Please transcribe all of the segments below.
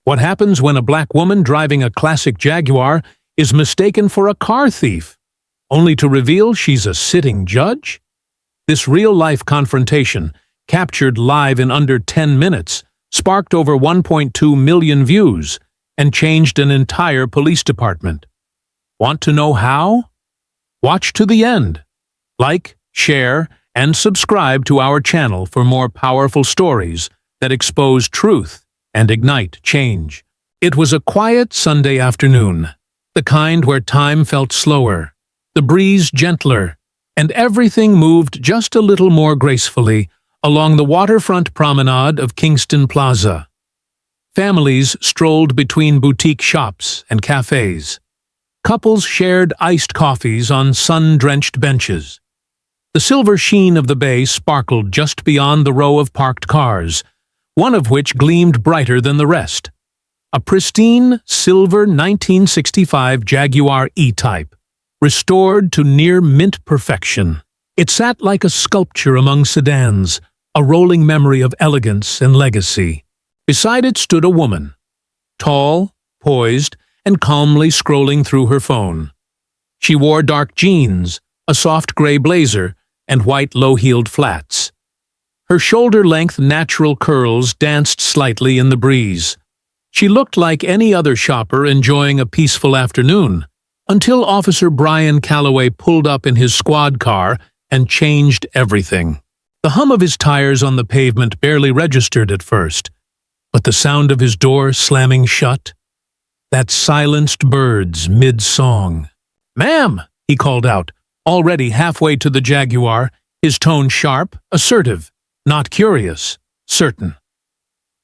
What happens when a black woman driving a classic Jaguar is mistaken for a car thief, only to reveal she's a sitting judge? This real-life confrontation, captured live in under 10 minutes, sparked over 1.2 million views and changed an entire police department. Want to know how? Watch to the end. Like, share, and subscribe to our channel for more powerful stories that expose truth and ignite change. It was a quiet Sunday afternoon, the kind where time felt slower, the breeze gentler, and everything moved just a little more gracefully along the waterfront promenade of Kingston Plaza. Families strolled between boutique shops and cafes. Couples shared iced coffees on sun-drenched benches. The silver sheen of the bay sparkled just beyond the row of parked cars, one of which gleamed brighter than the rest. A pristine, silver 1965 Jaguar E-Type, restored to near mint perfection. It sat like a sculpture among sedans, a rolling memory of elegance and legacy. Beside it stood a woman, tall, poised, and calmly scrolling through her phone. She wore dark jeans, a soft gray blazer, and white low-heeled flats. Her shoulder-length natural curls danced slightly in the breeze. She looked like any other shopper enjoying a peaceful afternoon, until Officer Brian Calloway pulled up in his squad car and changed everything. The hum of his tires on the pavement barely registered at first, but the sound of his door slamming shut, that silenced birds mid-song. "Ma'am," he called out, already halfway to the Jaguar, his tone sharp, assertive. Not curious, certain.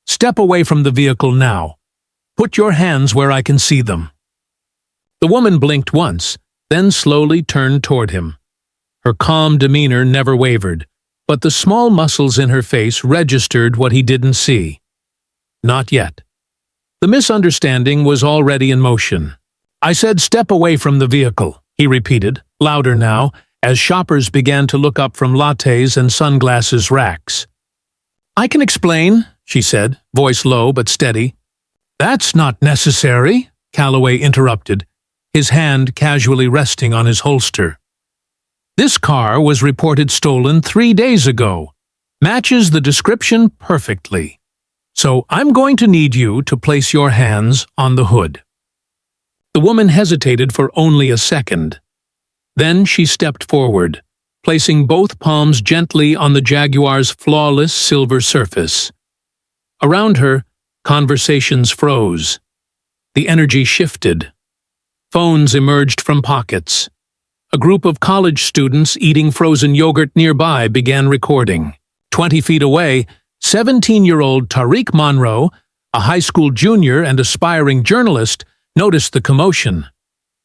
"Step away from the vehicle now. Put your hands where I can see them." The woman blinked once, then slowly turned toward him. Her calm demeanor never wavered, but the small muscles in her face registered what he didn't see. Not yet. The misunderstanding was already in motion. "I said step away from the vehicle," he repeated, louder now, as shoppers began to look up from lattes and sunglasses racks. "I can explain," she said, voice low but steady. "That's not necessary," Calloway interrupted, his hand casually resting on his holster. "This car was reported stolen 3 days ago. Matches the description perfectly. So I'm going to need you to place your hands on the hood." The woman hesitated for only a second. Then she stepped forward, placing both palms gently on the Jaguar's flawless silver surface. Around her, conversations froze. The energy shifted. Phones emerged from pockets. A group of college students eating frozen yogurt nearby began recording. 20 feet away, 17-year-old Tariq Monroe, a high school junior and aspiring journalist, noticed the commotion.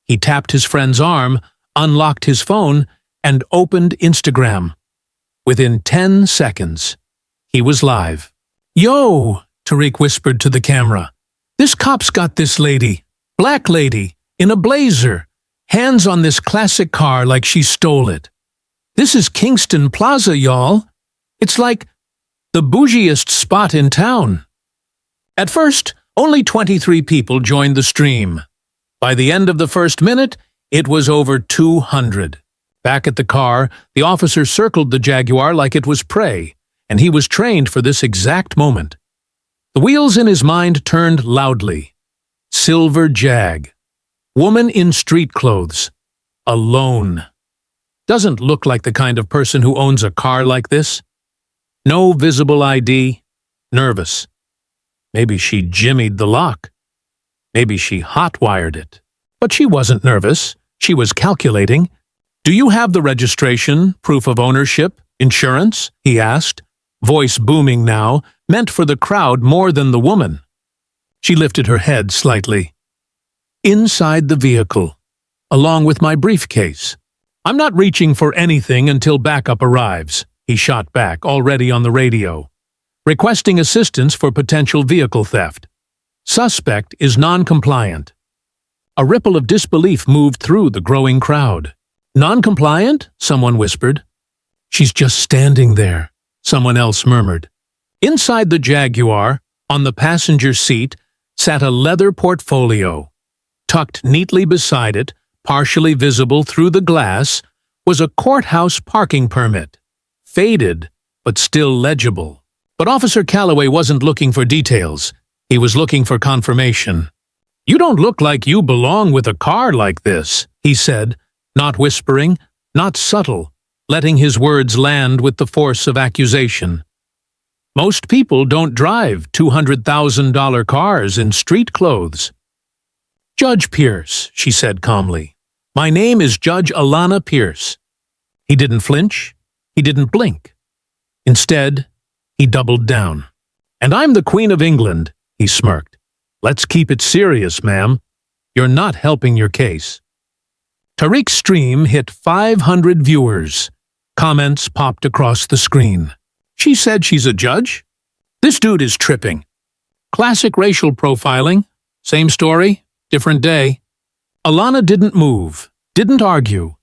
He tapped his friend's arm, unlocked his phone, and opened Instagram. Within 10 seconds, he was live. "Yo," Tariq whispered to the camera. "This cop's got this lady, black lady, in a blazer, hands on this classic car like she stole it. This is Kingston Plaza, y'all. It's like the bougiest spot in town." At first, only 23 people joined the stream. By the end of the first minute, it was over 200. Back at the car, the officer circled the Jaguar like it was prey, and he was trained for this exact moment. The wheels in his mind turned loudly. Silver Jag. Woman in street clothes. Alone. Doesn't look like the kind of person who owns a car like this. No visible ID. Nervous. Maybe she jimmied the lock. Maybe she hot-wired it. But she wasn't nervous. She was calculating. "Do you have the registration, proof of ownership, insurance?" he asked, voice booming now, meant for the crowd more than the woman. She lifted her head slightly. "Inside the vehicle, along with my briefcase. I'm not reaching for anything until backup arrives," he shot back, already on the radio. "Requesting assistance for potential vehicle theft. Suspect is non-compliant." A ripple of disbelief moved through the growing crowd. "Non-compliant?" someone whispered. "She's just standing there," someone else murmured. Inside the Jaguar, on the passenger seat, sat a leather portfolio. Tucked neatly beside it, partially visible through the glass, was a courthouse parking permit. Faded, but still legible. But Officer Calloway wasn't looking for details. He was looking for confirmation. "You don't look like you belong with a car like this," he said, not whispering, not subtle, letting his words land with the force of accusation. "Most people don't drive $200,000 cars in street clothes." "Judge Pierce," she said calmly. "My name is Judge Alana Pierce." He didn't flinch. He didn't blink. Instead, he doubled down. "And I'm the Queen of England," he smirked. "Let's keep it serious, ma'am. You're not helping your case." Tariq's stream hit 500 viewers. Comments popped across the screen. "She said she's a judge? This dude is tripping. Classic racial profiling. Same story, different day." Alana didn't move, didn't argue.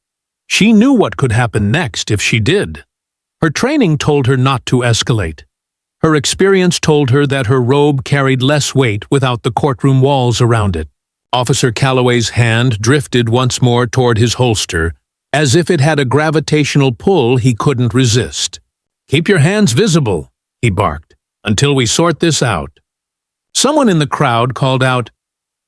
She knew what could happen next if she did. Her training told her not to escalate. Her experience told her that her robe carried less weight without the courtroom walls around it. Officer Calloway's hand drifted once more toward his holster, as if it had a gravitational pull he couldn't resist. "Keep your hands visible," he barked, "until we sort this out." Someone in the crowd called out,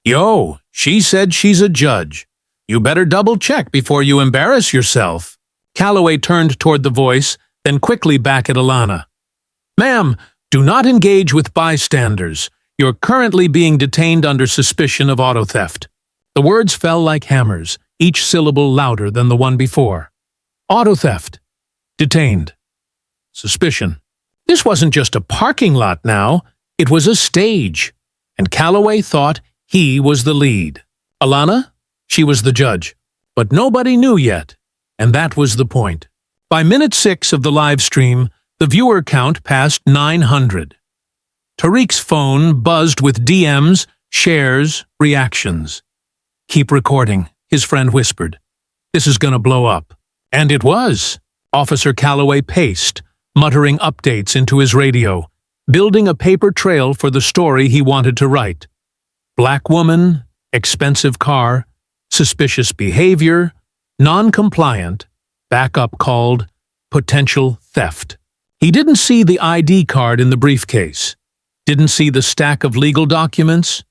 "Yo, she said she's a judge. You better double-check before you embarrass yourself." Calloway turned toward the voice, then quickly back at Alana. "Ma'am, do not engage with bystanders. You're currently being detained under suspicion of auto theft." The words fell like hammers, each syllable louder than the one before. Auto theft. Detained. Suspicion. This wasn't just a parking lot now, it was a stage. And Calloway thought he was the lead. Alana? She was the judge. But nobody knew yet, and that was the point. By minute 6 of the live stream, the viewer count passed 900. Tariq's phone buzzed with DMs, shares, reactions. "Keep recording," his friend whispered. "This is gonna blow up." And it was. Officer Calloway paced, muttering updates into his radio, building a paper trail for the story he wanted to write. Black woman, expensive car, suspicious behavior, non-compliant, backup called, potential theft. He didn't see the ID card in the briefcase, didn't see the stack of legal documents,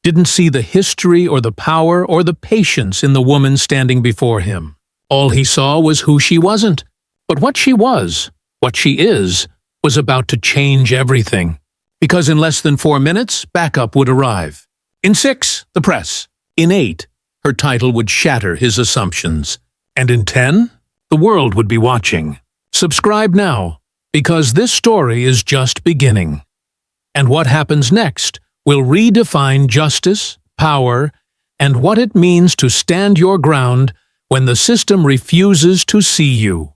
didn't see the history or the power or the patience in the woman standing before him. All he saw was who she wasn't. But what she was, what she is, was about to change everything. Because in less than 4 minutes, backup would arrive. In 6, the press. In 8, her title would shatter his assumptions. And in 10, the world would be watching. Subscribe now, because this story is just beginning. And what happens next will redefine justice, power, and what it means to stand your ground when the system refuses to see you.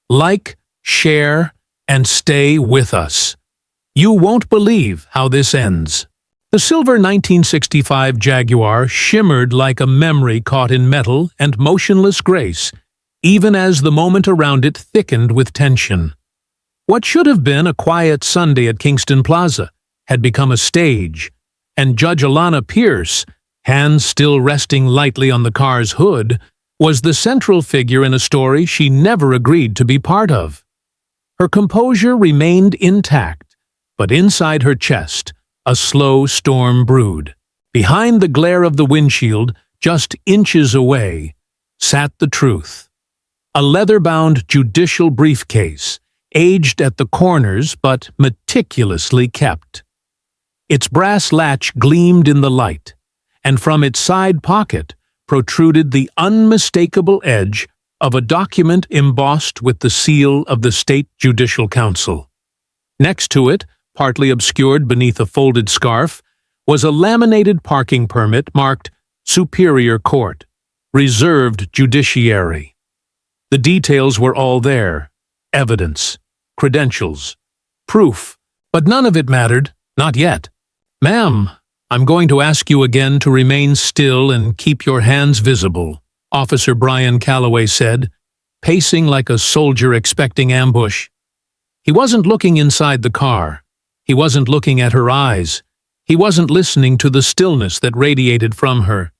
Like, share, and stay with us. You won't believe how this ends. The silver 1965 Jaguar shimmered like a memory caught in metal and motionless grace, even as the moment around it thickened with tension. What should have been a quiet Sunday at Kingston Plaza had become a stage, and Judge Alana Pierce, hands still resting lightly on the car's hood, was the central figure in a story she never agreed to be part of. Her composure remained intact, but inside her chest, a slow storm brewed. Behind the glare of the windshield, just inches away, sat the truth. A leather-bound judicial briefcase, aged at the corners but meticulously kept. Its brass latch gleamed in the light, and from its side pocket protruded the unmistakable edge of a document embossed with the seal of the State Judicial Council. Next to it, partly obscured beneath a folded scarf, was a laminated parking permit marked Superior Court, Reserved Judiciary. The details were all there: evidence, credentials, proof, but none of it mattered, not yet. "Ma'am, I'm going to ask you again to remain still and keep your hands visible," Officer Brian Calloway said, pacing like a soldier expecting ambush. He wasn't looking inside the car. He wasn't looking at her eyes. He wasn't listening to the stillness that radiated from her.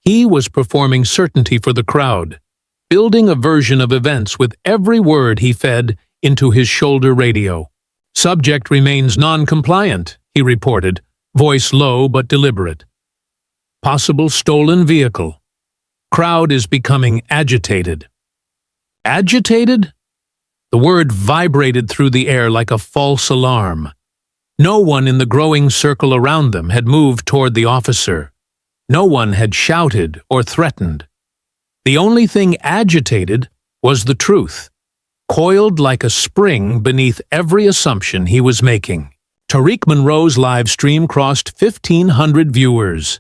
He was performing certainty for the crowd, building a version of events with every word he fed into his shoulder radio. "Subject remains non-compliant," he reported, voice low but deliberate. "Possible stolen vehicle. Crowd is becoming agitated." Agitated? The word vibrated through the air like a false alarm. No one in the growing circle around them had moved toward the officer. No one had shouted or threatened. The only thing agitated was the truth, coiled like a spring beneath every assumption he was making. Tariq Monroe's live stream crossed 1,500 viewers.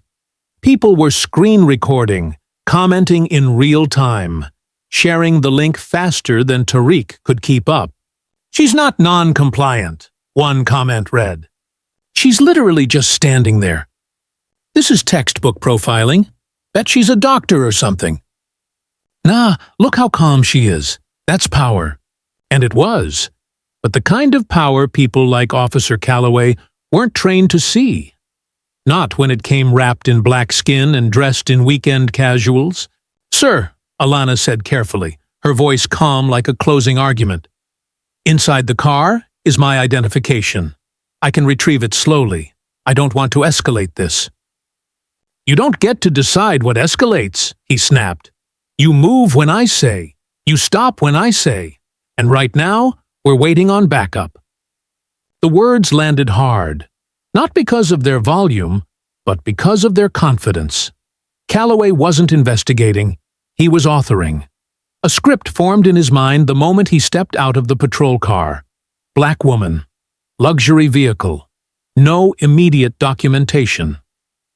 People were screen recording, commenting in real time, sharing the link faster than Tariq could keep up. "She's not non-compliant," one comment read. "She's literally just standing there. This is textbook profiling. Bet she's a doctor or something. Nah, look how calm she is. That's power." And it was. But the kind of power people like Officer Calloway weren't trained to see. Not when it came wrapped in black skin and dressed in weekend casuals. "Sir," Alana said carefully, her voice calm like a closing argument. "Inside the car is my identification. I can retrieve it slowly. I don't want to escalate this." "You don't get to decide what escalates," he snapped. "You move when I say. You stop when I say. And right now, we're waiting on backup." The words landed hard, not because of their volume, but because of their confidence. Calloway wasn't investigating. He was authoring. A script formed in his mind the moment he stepped out of the patrol car. Black woman. Luxury vehicle. No immediate documentation.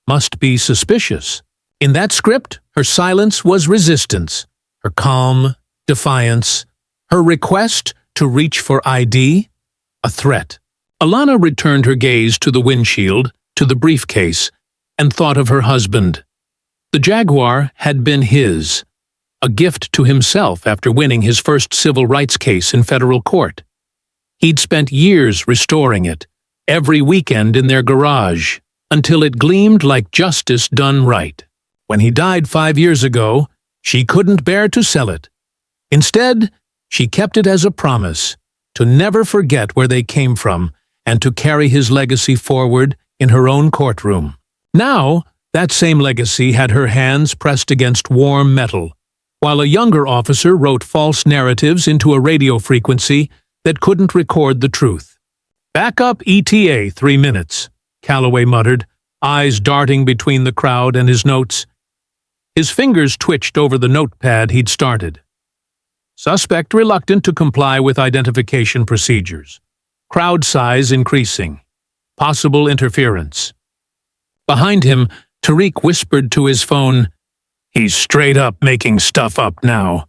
Must be suspicious. In that script, her silence was resistance. Her calm, defiance. Her request to reach for ID, a threat. Alana returned her gaze to the windshield, to the briefcase, and thought of her husband. The Jaguar had been his, a gift to himself after winning his first civil rights case in federal court. He'd spent years restoring it, every weekend in their garage, until it gleamed like justice done right. When he died 5 years ago, she couldn't bear to sell it. Instead, she kept it as a promise to never forget where they came from and to carry his legacy forward in her own courtroom. Now, that same legacy had her hands pressed against warm metal, while a younger officer wrote false narratives into a radio frequency that couldn't record the truth. "Backup ETA 3 minutes, Calloway muttered, eyes darting between the crowd and his notes. His fingers twitched over the notepad he'd started. Suspect reluctant to comply with identification procedures. Crowd size increasing. Possible interference. Behind him, Tariq whispered to his phone, "He's straight up making stuff up now.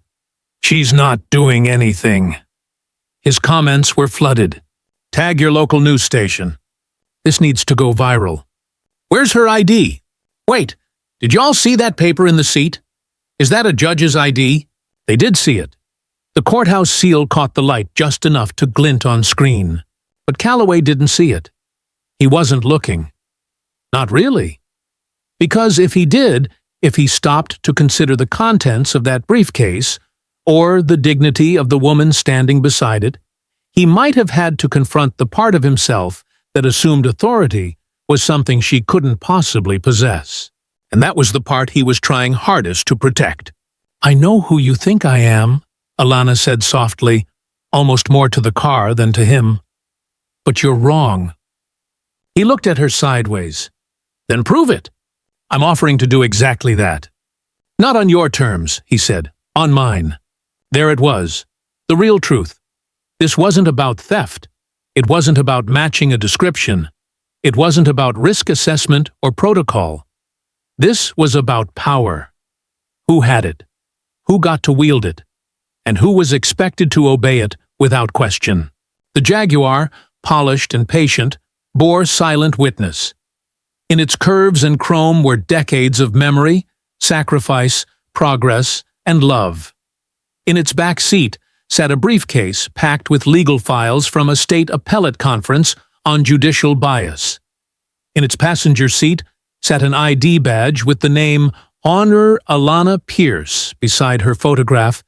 She's not doing anything." His comments were flooded. "Tag your local news station. This needs to go viral. Where's her ID? Wait, did y'all see that paper in the seat? Is that a judge's ID?" They did see it. The courthouse seal caught the light just enough to glint on screen. But Calloway didn't see it. He wasn't looking. Not really. Because if he did, if he stopped to consider the contents of that briefcase, or the dignity of the woman standing beside it, he might have had to confront the part of himself that assumed authority was something she couldn't possibly possess. And that was the part he was trying hardest to protect. "I know who you think I am," Alana said softly, almost more to the car than to him. "But you're wrong." He looked at her sideways. "Then prove it. I'm offering to do exactly that." "Not on your terms," he said. "On mine." There it was. The real truth. This wasn't about theft. It wasn't about matching a description. It wasn't about risk assessment or protocol. This was about power. Who had it? Who got to wield it? And who was expected to obey it without question? The Jaguar, polished and patient, bore silent witness. In its curves and chrome were decades of memory, sacrifice, progress, and love. In its back seat sat a briefcase packed with legal files from a state appellate conference on judicial bias. In its passenger seat sat an ID badge with the name Honor Alana Pierce beside her photograph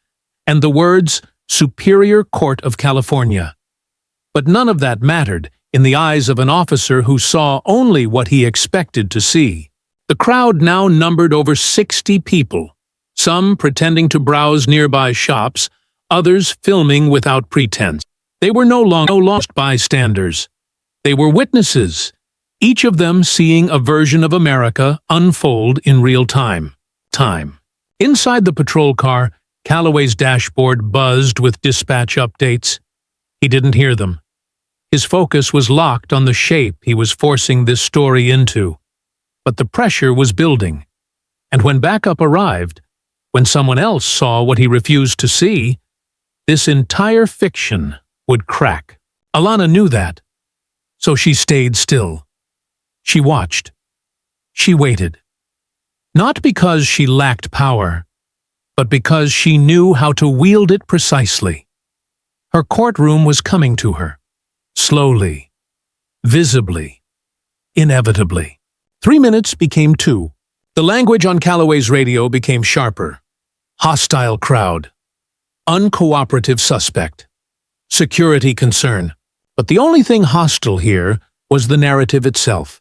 and the words Superior Court of California. But none of that mattered in the eyes of an officer who saw only what he expected to see. The crowd now numbered over 60 people, some pretending to browse nearby shops, others filming without pretense. They were no longer bystanders. They were witnesses, each of them seeing a version of America unfold in real time. Inside the patrol car, Calloway's dashboard buzzed with dispatch updates. He didn't hear them. His focus was locked on the shape he was forcing this story into. But the pressure was building. And when backup arrived, when someone else saw what he refused to see, this entire fiction would crack. Alana knew that. So she stayed still. She watched. She waited. Not because she lacked power, but because she knew how to wield it precisely. Her courtroom was coming to her. Slowly. Visibly. Inevitably. 3 minutes became 2. The language on Calloway's radio became sharper. Hostile crowd. Uncooperative suspect. Security concern. But the only thing hostile here was the narrative itself.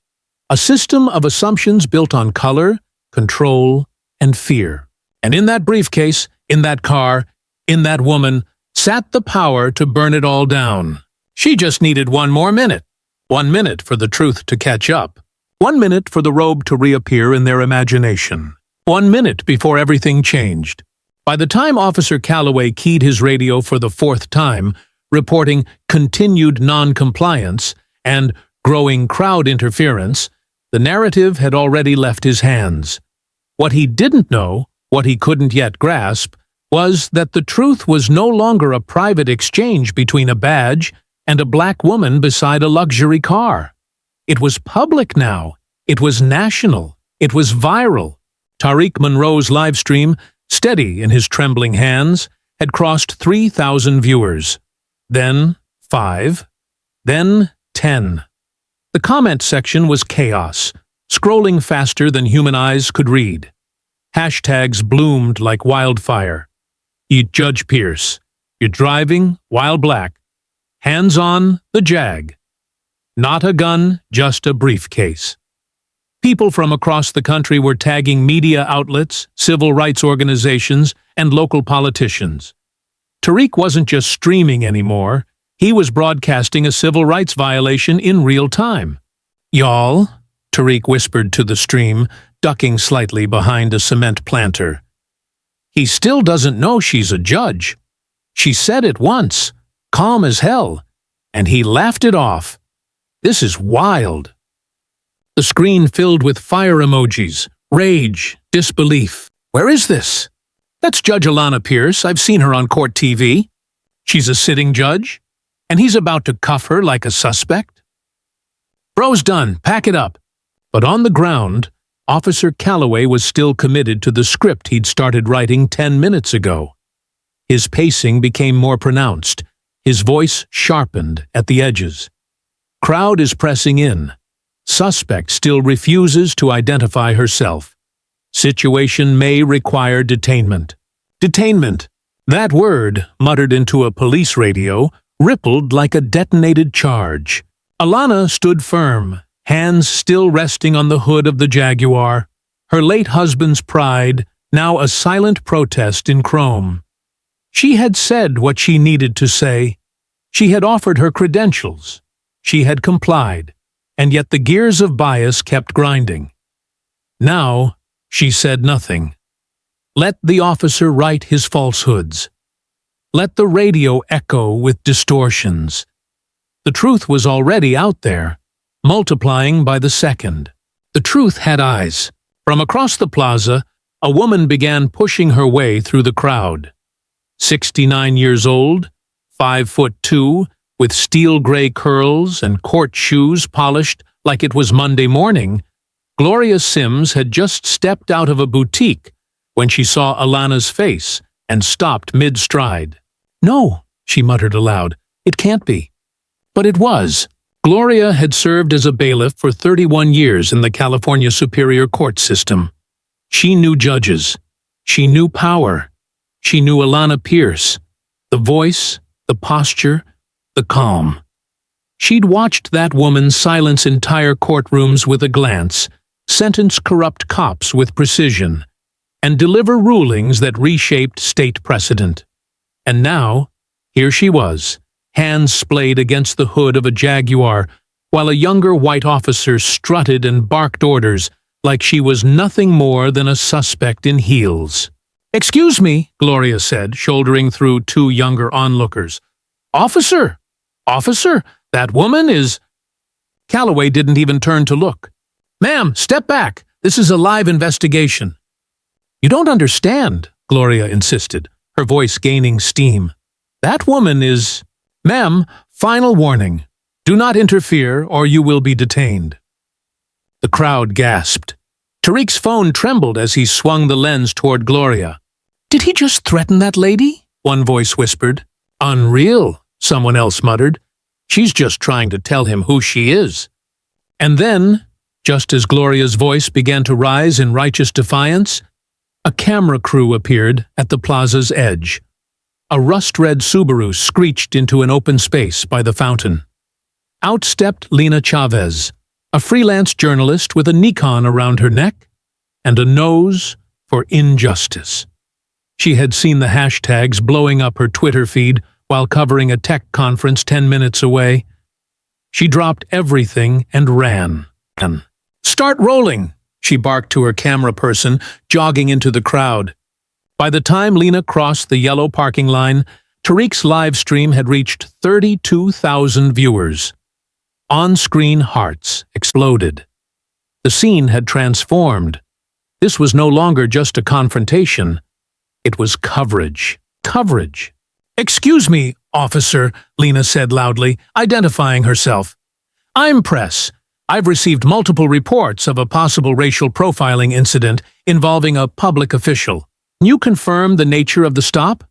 A system of assumptions built on color, control, and fear. And in that briefcase, in that car, in that woman, sat the power to burn it all down. She just needed 1 more minute. 1 minute for the truth to catch up. 1 minute for the robe to reappear in their imagination. 1 minute before everything changed. By the time Officer Calloway keyed his radio for the 4th time, reporting continued non-compliance and growing crowd interference, the narrative had already left his hands. What he didn't know, what he couldn't yet grasp, was that the truth was no longer a private exchange between a badge and a black woman beside a luxury car. It was public now. It was national. It was viral. Tariq Monroe's livestream, steady in his trembling hands, had crossed 3,000 viewers. Then 5. Then 10. The comment section was chaos, scrolling faster than human eyes could read. Hashtags bloomed like wildfire. You Judge Pierce. You're driving while black. Hands on the Jag. Not a gun, just a briefcase. People from across the country were tagging media outlets, civil rights organizations, and local politicians. Tariq wasn't just streaming anymore. He was broadcasting a civil rights violation in real time. "Y'all," Tariq whispered to the stream, ducking slightly behind a cement planter. "He still doesn't know she's a judge. She said it once, calm as hell, and he laughed it off. This is wild." The screen filled with fire emojis, rage, disbelief. "Where is this? That's Judge Alana Pierce. I've seen her on court TV. She's a sitting judge, and he's about to cuff her like a suspect. Bro's done. Pack it up." But on the ground, Officer Calloway was still committed to the script he'd started writing 10 minutes ago. His pacing became more pronounced. His voice sharpened at the edges. Crowd is pressing in. Suspect still refuses to identify herself. Situation may require detainment. Detainment. That word, muttered into a police radio, rippled like a detonated charge. Alana stood firm, hands still resting on the hood of the Jaguar. Her late husband's pride, now a silent protest in chrome. She had said what she needed to say. She had offered her credentials. She had complied, and yet the gears of bias kept grinding. Now, she said nothing. Let the officer write his falsehoods. Let the radio echo with distortions. The truth was already out there, multiplying by the second. The truth had eyes. From across the plaza, a woman began pushing her way through the crowd. 69 years old, 5'2", with steel-gray curls and court shoes polished like it was Monday morning, Gloria Sims had just stepped out of a boutique when she saw Alana's face and stopped mid-stride. "No," she muttered aloud, "it can't be." But it was. Gloria had served as a bailiff for 31 years in the California Superior Court system. She knew judges. She knew power. She knew Alana Pierce, the voice, the posture, the calm. She'd watched that woman silence entire courtrooms with a glance, sentence corrupt cops with precision, and deliver rulings that reshaped state precedent. And now, here she was, hands splayed against the hood of a Jaguar, while a younger white officer strutted and barked orders like she was nothing more than a suspect in heels. "Excuse me," Gloria said, shouldering through two younger onlookers. "Officer! Officer! That woman is—" Calloway didn't even turn to look. "Ma'am, step back. This is a live investigation." "You don't understand," Gloria insisted, her voice gaining steam. "That woman is—" "Ma'am, final warning. Do not interfere or you will be detained." The crowd gasped. Tariq's phone trembled as he swung the lens toward Gloria. "Did he just threaten that lady?" one voice whispered. "Unreal," someone else muttered. "She's just trying to tell him who she is." And then, just as Gloria's voice began to rise in righteous defiance, a camera crew appeared at the plaza's edge. A rust-red Subaru screeched into an open space by the fountain. Out stepped Lena Chavez, a freelance journalist with a Nikon around her neck and a nose for injustice. She had seen the hashtags blowing up her Twitter feed while covering a tech conference 10 minutes away. She dropped everything and ran. "Start rolling!" she barked to her camera person, jogging into the crowd. By the time Lena crossed the yellow parking line, Tariq's live stream had reached 32,000 viewers. On-screen hearts exploded. The scene had transformed. This was no longer just a confrontation. It was coverage. Coverage. "Excuse me, officer," Lena said loudly, identifying herself. "I'm press. I've received multiple reports of a possible racial profiling incident involving a public official. Can you confirm the nature of the stop?"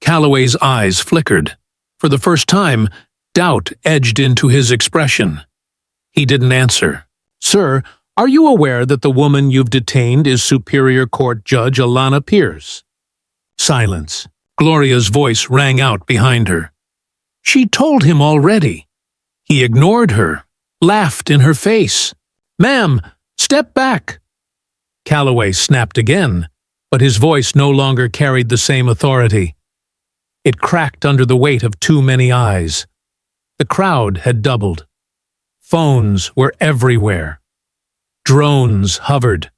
Calloway's eyes flickered. For the first time, doubt edged into his expression. He didn't answer. "Sir, are you aware that the woman you've detained is Superior Court Judge Alana Pierce?" Silence. Gloria's voice rang out behind her. She told him already. He ignored her, laughed in her face. "Ma'am, step back!" Calloway snapped again, but his voice no longer carried the same authority. It cracked under the weight of too many eyes. The crowd had doubled. Phones were everywhere. Drones hovered.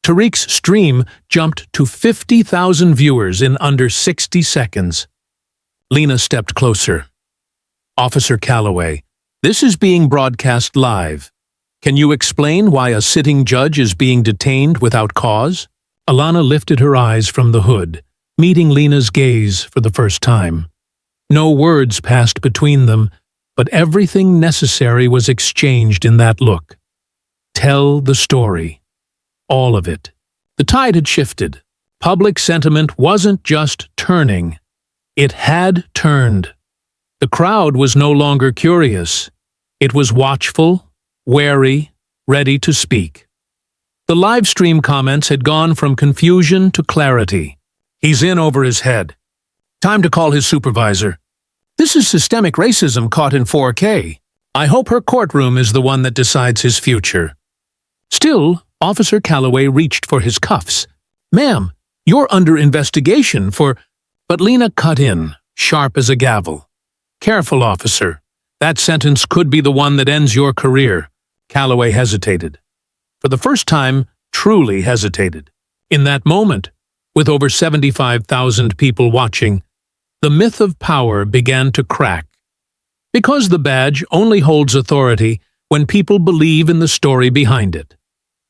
Tariq's stream jumped to 50,000 viewers in under 60 seconds. Lena stepped closer. "Officer Calloway, this is being broadcast live. Can you explain why a sitting judge is being detained without cause?" Alana lifted her eyes from the hood, meeting Lena's gaze for the first time. No words passed between them, but everything necessary was exchanged in that look. Tell the story. All of it. The tide had shifted. Public sentiment wasn't just turning. It had turned. The crowd was no longer curious. It was watchful, wary, ready to speak. The live stream comments had gone from confusion to clarity. "He's in over his head. Time to call his supervisor. This is systemic racism caught in 4K. I hope her courtroom is the one that decides his future." Still, Officer Calloway reached for his cuffs. "Ma'am, you're under investigation for—" But Lena cut in, sharp as a gavel. "Careful, officer. That sentence could be the one that ends your career." Calloway hesitated. For the first time, truly hesitated. In that moment, with over 75,000 people watching, the myth of power began to crack. Because the badge only holds authority when people believe in the story behind it.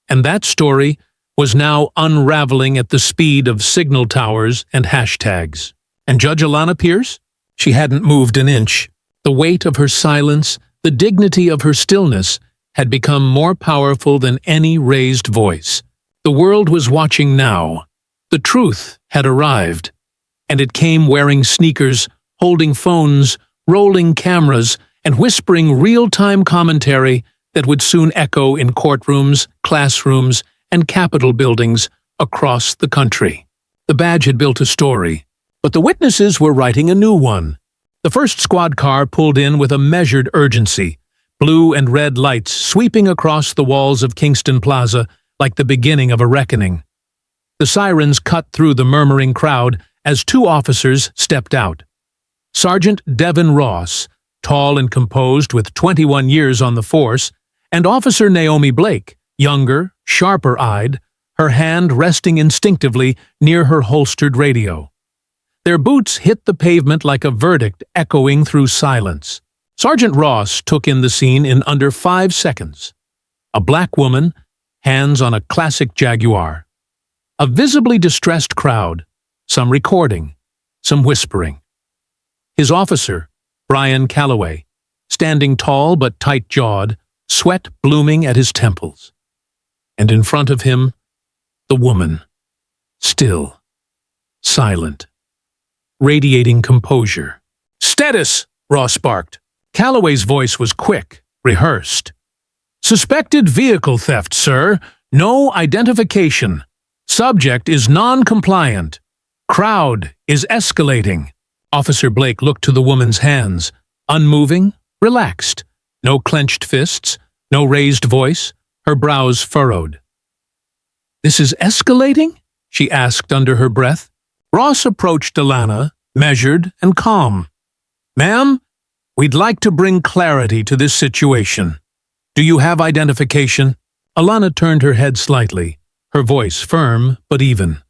And that story was now unraveling at the speed of signal towers and hashtags. And Judge Alana Pierce? She hadn't moved an inch. The weight of her silence, the dignity of her stillness, had become more powerful than any raised voice. The world was watching now. The truth had arrived. And it came wearing sneakers, holding phones, rolling cameras, and whispering real-time commentary that would soon echo in courtrooms, classrooms, and Capitol buildings across the country. The badge had built a story, but the witnesses were writing a new one. The first squad car pulled in with a measured urgency, blue and red lights sweeping across the walls of Kingston Plaza like the beginning of a reckoning. The sirens cut through the murmuring crowd as two officers stepped out. Sergeant Devin Ross, tall and composed with 21 years on the force, and Officer Naomi Blake, younger, sharper-eyed, her hand resting instinctively near her holstered radio. Their boots hit the pavement like a verdict echoing through silence. Sergeant Ross took in the scene in under 5 seconds. A black woman, hands on a classic Jaguar. A visibly distressed crowd, some recording, some whispering. His officer, Brian Calloway, standing tall but tight-jawed, sweat blooming at his temples. And in front of him, the woman, still, silent, radiating composure. "Status!" Ross barked. Calloway's voice was quick, rehearsed. "Suspected vehicle theft, sir. No identification. Subject is non-compliant. Crowd is escalating." Officer Blake looked to the woman's hands, unmoving, relaxed. No clenched fists, no raised voice, her brows furrowed. "This is escalating?" she asked under her breath. Ross approached Alana, measured and calm. "Ma'am, we'd like to bring clarity to this situation. Do you have identification?" Alana turned her head slightly, her voice firm but even.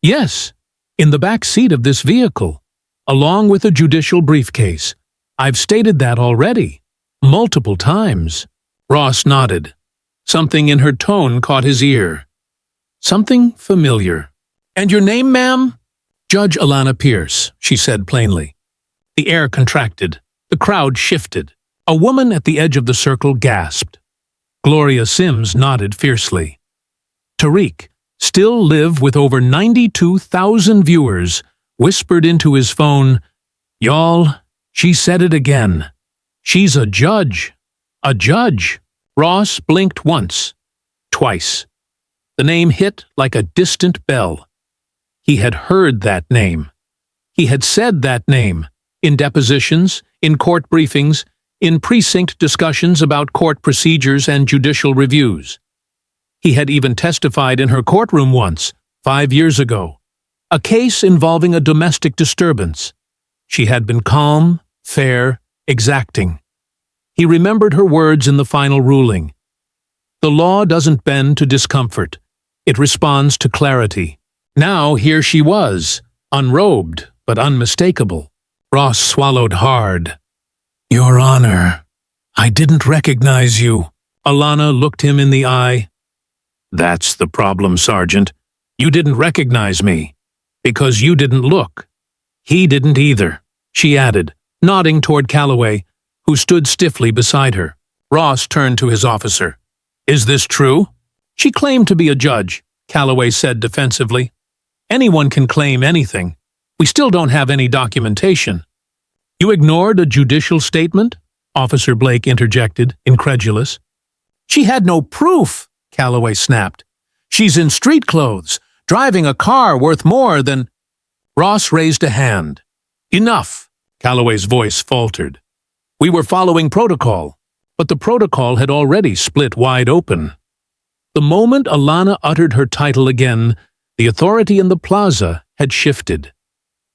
"Yes, in the back seat of this vehicle, along with a judicial briefcase. I've stated that already, multiple times." Ross nodded. Something in her tone caught his ear. Something familiar. "And your name, ma'am?" "Judge Alana Pierce," she said plainly. The air contracted. The crowd shifted. A woman at the edge of the circle gasped. Gloria Sims nodded fiercely. Tariq, still live with over 92,000 viewers, whispered into his phone, "Y'all, she said it again. She's a judge. A judge." Ross blinked once, twice. The name hit like a distant bell. He had heard that name. He had said that name in depositions, in court briefings, in precinct discussions about court procedures and judicial reviews. He had even testified in her courtroom once, 5 years ago. A case involving a domestic disturbance. She had been calm, fair, exacting. He remembered her words in the final ruling. "The law doesn't bend to discomfort. It responds to clarity." Now here she was, unrobed but unmistakable. Ross swallowed hard. "Your Honor, I didn't recognize you." Alana looked him in the eye. "That's the problem, Sergeant. You didn't recognize me. Because you didn't look. He didn't either," she added, nodding toward Calloway, who stood stiffly beside her. Ross turned to his officer. "Is this true?" "She claimed to be a judge," Calloway said defensively. "Anyone can claim anything. We still don't have any documentation." "You ignored a judicial statement?" Officer Blake interjected, incredulous. "She had no proof," Calloway snapped. "She's in street clothes, driving a car worth more than—" Ross raised a hand. "Enough," Calloway's voice faltered. "We were following protocol, but the protocol had already split wide open." The moment Alana uttered her title again, the authority in the plaza had shifted.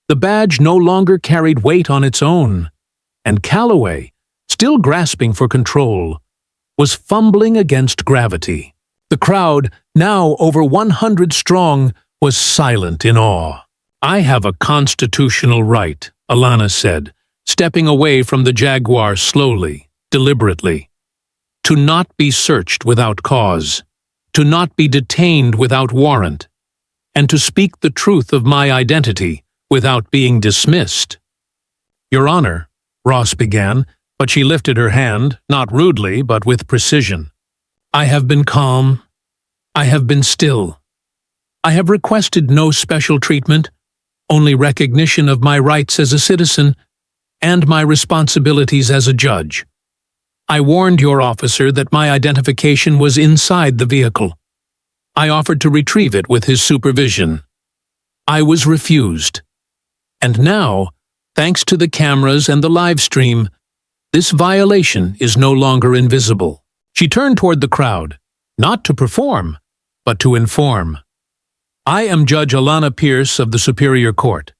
The badge no longer carried weight on its own, and Calloway, still grasping for control, was fumbling against gravity. The crowd, now over 100 strong, was silent in awe. "I have a constitutional right," Alana said, stepping away from the Jaguar slowly, deliberately. "To not be searched without cause, to not be detained without warrant, and to speak the truth of my identity without being dismissed." "Your Honor," Ross began, but she lifted her hand, not rudely but with precision. "I have been calm. I have been still. I have requested no special treatment, only recognition of my rights as a citizen, and my responsibilities as a judge. I warned your officer that my identification was inside the vehicle. I offered to retrieve it with his supervision. I was refused. And now, thanks to the cameras and the live stream, this violation is no longer invisible. She turned toward the crowd, not to perform, but to inform. I am Judge Alana Pierce of the Superior Court,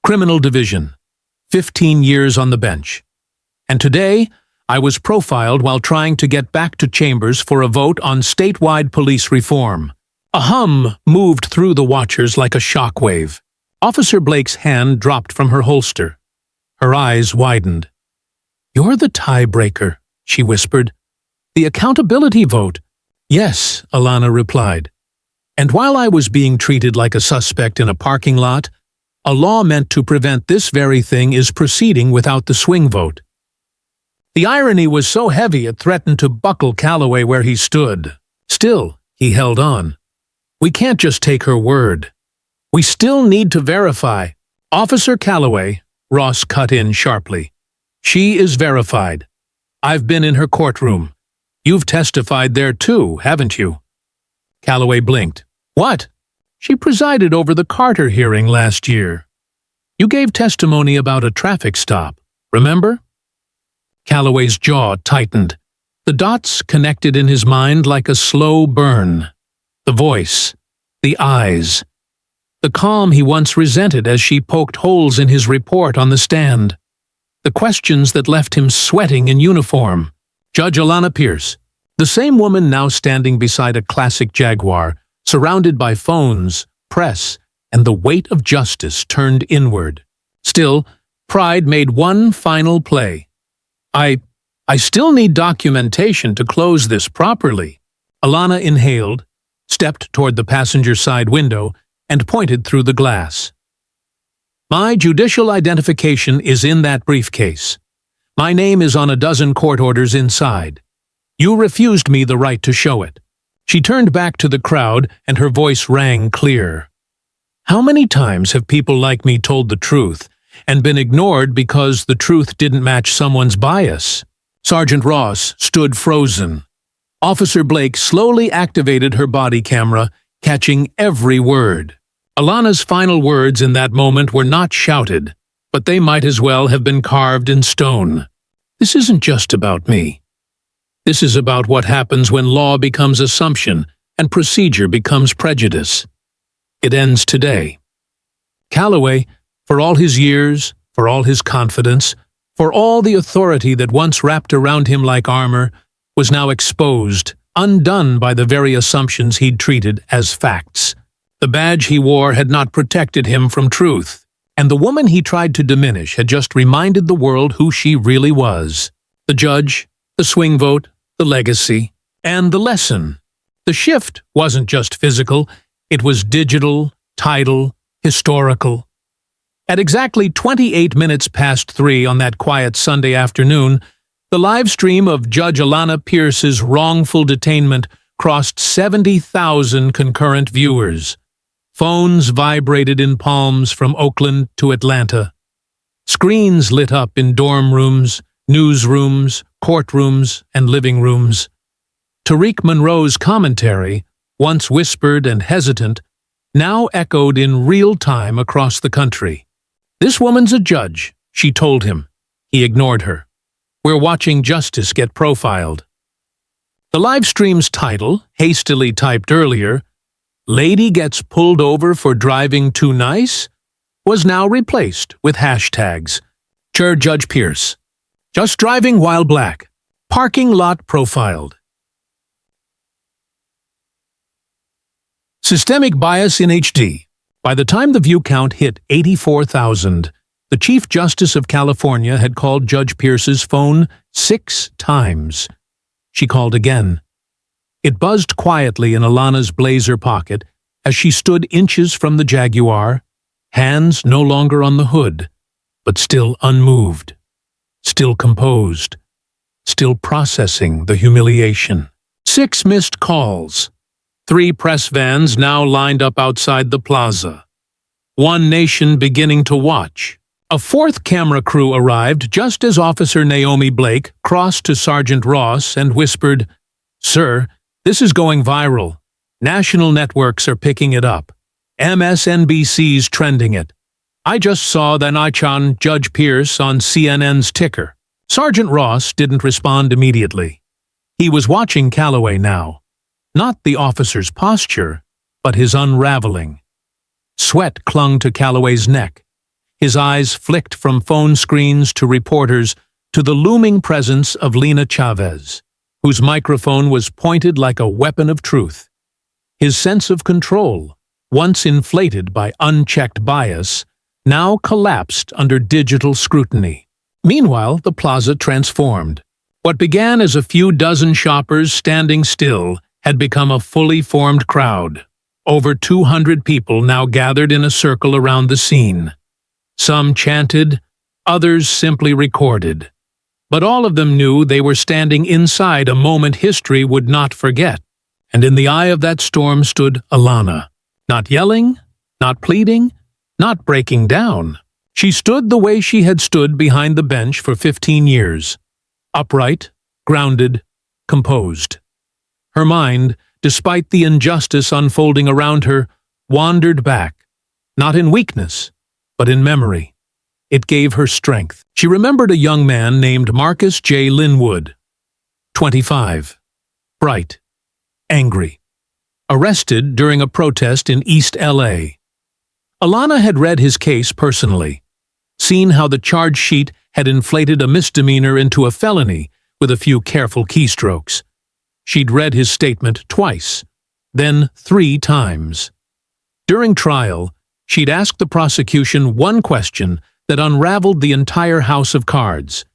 Criminal Division, 15 years on the bench. And today, I was profiled while trying to get back to chambers for a vote on statewide police reform. A hum moved through the watchers like a shockwave. Officer Blake's hand dropped from her holster. Her eyes widened. "You're the tiebreaker," she whispered. "The accountability vote." "Yes," Alana replied. And while I was being treated like a suspect in a parking lot, a law meant to prevent this very thing is proceeding without the swing vote. The irony was so heavy it threatened to buckle Calloway where he stood. Still, he held on. "We can't just take her word. We still need to verify." "Officer Calloway," Ross cut in sharply. "She is verified. I've been in her courtroom. You've testified there too, haven't you?" Calloway blinked. "What?" "She presided over the Carter hearing last year. You gave testimony about a traffic stop, remember?" Calloway's jaw tightened. The dots connected in his mind like a slow burn. The voice, the eyes, the calm he once resented as she poked holes in his report on the stand. The questions that left him sweating in uniform. Judge Alana Pierce, the same woman now standing beside a classic Jaguar, surrounded by phones, press, and the weight of justice turned inward. Still, pride made one final play. I still need documentation to close this properly." Alana inhaled, stepped toward the passenger side window, and pointed through the glass. "My judicial identification is in that briefcase. My name is on a dozen court orders inside. You refused me the right to show it." She turned back to the crowd, and her voice rang clear. "How many times have people like me told the truth and been ignored because the truth didn't match someone's bias?" Sergeant Ross stood frozen. Officer Blake slowly activated her body camera, catching every word. Alana's final words in that moment were not shouted, but they might as well have been carved in stone. "This isn't just about me. This is about what happens when law becomes assumption and procedure becomes prejudice. It ends today." Calloway, for all his years, for all his confidence, for all the authority that once wrapped around him like armor, was now exposed, undone by the very assumptions he'd treated as facts. The badge he wore had not protected him from truth, and the woman he tried to diminish had just reminded the world who she really was. The judge, the swing vote, the legacy, and the lesson. The shift wasn't just physical, it was digital, tidal, historical. At exactly 28 minutes past 3 on that quiet Sunday afternoon, the live stream of Judge Alana Pierce's wrongful detainment crossed 70,000 concurrent viewers. Phones vibrated in palms from Oakland to Atlanta. Screens lit up in dorm rooms, newsrooms, courtrooms, and living rooms. Tariq Monroe's commentary, once whispered and hesitant, now echoed in real time across the country. "This woman's a judge," she told him. He ignored her. "We're watching justice get profiled." The live stream's title, hastily typed earlier, "Lady Gets Pulled Over for Driving Too Nice," was now replaced with hashtags. Judge Pierce. Just driving while black. Parking lot profiled. Systemic bias in HD. By the time the view count hit 84,000, the Chief Justice of California had called Judge Pierce's phone 6 times. She called again. It buzzed quietly in Alana's blazer pocket as she stood inches from the Jaguar, hands no longer on the hood, but still unmoved, still composed, still processing the humiliation. 6 missed calls. 3 press vans now lined up outside the plaza. One nation beginning to watch. A fourth camera crew arrived just as Officer Naomi Blake crossed to Sergeant Ross and whispered, "Sir, this is going viral. National networks are picking it up. MSNBC's trending it. I just saw the Nichan Judge Pierce on CNN's ticker." Sergeant Ross didn't respond immediately. He was watching Calloway now. Not the officer's posture, but his unraveling. Sweat clung to Calloway's neck. His eyes flicked from phone screens to reporters to the looming presence of Lena Chavez, whose microphone was pointed like a weapon of truth. His sense of control, once inflated by unchecked bias, now collapsed under digital scrutiny. Meanwhile, the plaza transformed. What began as a few dozen shoppers standing still had become a fully formed crowd. Over 200 people now gathered in a circle around the scene. Some chanted, others simply recorded. But all of them knew they were standing inside a moment history would not forget. And in the eye of that storm stood Alana. Not yelling, not pleading, not breaking down. She stood the way she had stood behind the bench for 15 years. Upright, grounded, composed. Her mind, despite the injustice unfolding around her, wandered back, not in weakness, but in memory. It gave her strength. She remembered a young man named Marcus J. Linwood, 25, bright, angry, arrested during a protest in East LA. Alana had read his case personally, seen how the charge sheet had inflated a misdemeanor into a felony with a few careful keystrokes. She'd read his statement twice, then 3 times. During trial, she'd asked the prosecution one question that unraveled the entire house of cards.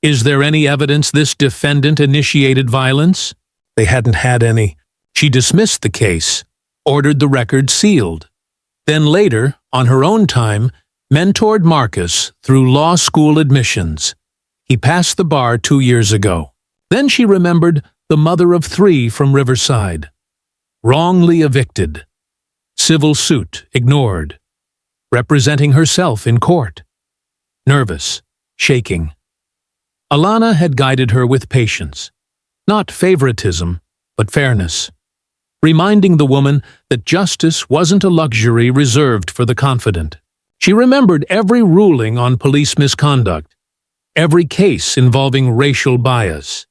Is there any evidence this defendant initiated violence? They hadn't had any. She dismissed the case, ordered the record sealed. Then later, on her own time, mentored Marcus through law school admissions. He passed the bar 2 years ago. Then she remembered the mother of 3 from Riverside. Wrongly evicted. Civil suit ignored. Representing herself in court. Nervous, shaking. Alana had guided her with patience. Not favoritism, but fairness. Reminding the woman that justice wasn't a luxury reserved for the confident. She remembered every ruling on police misconduct, every case involving racial bias.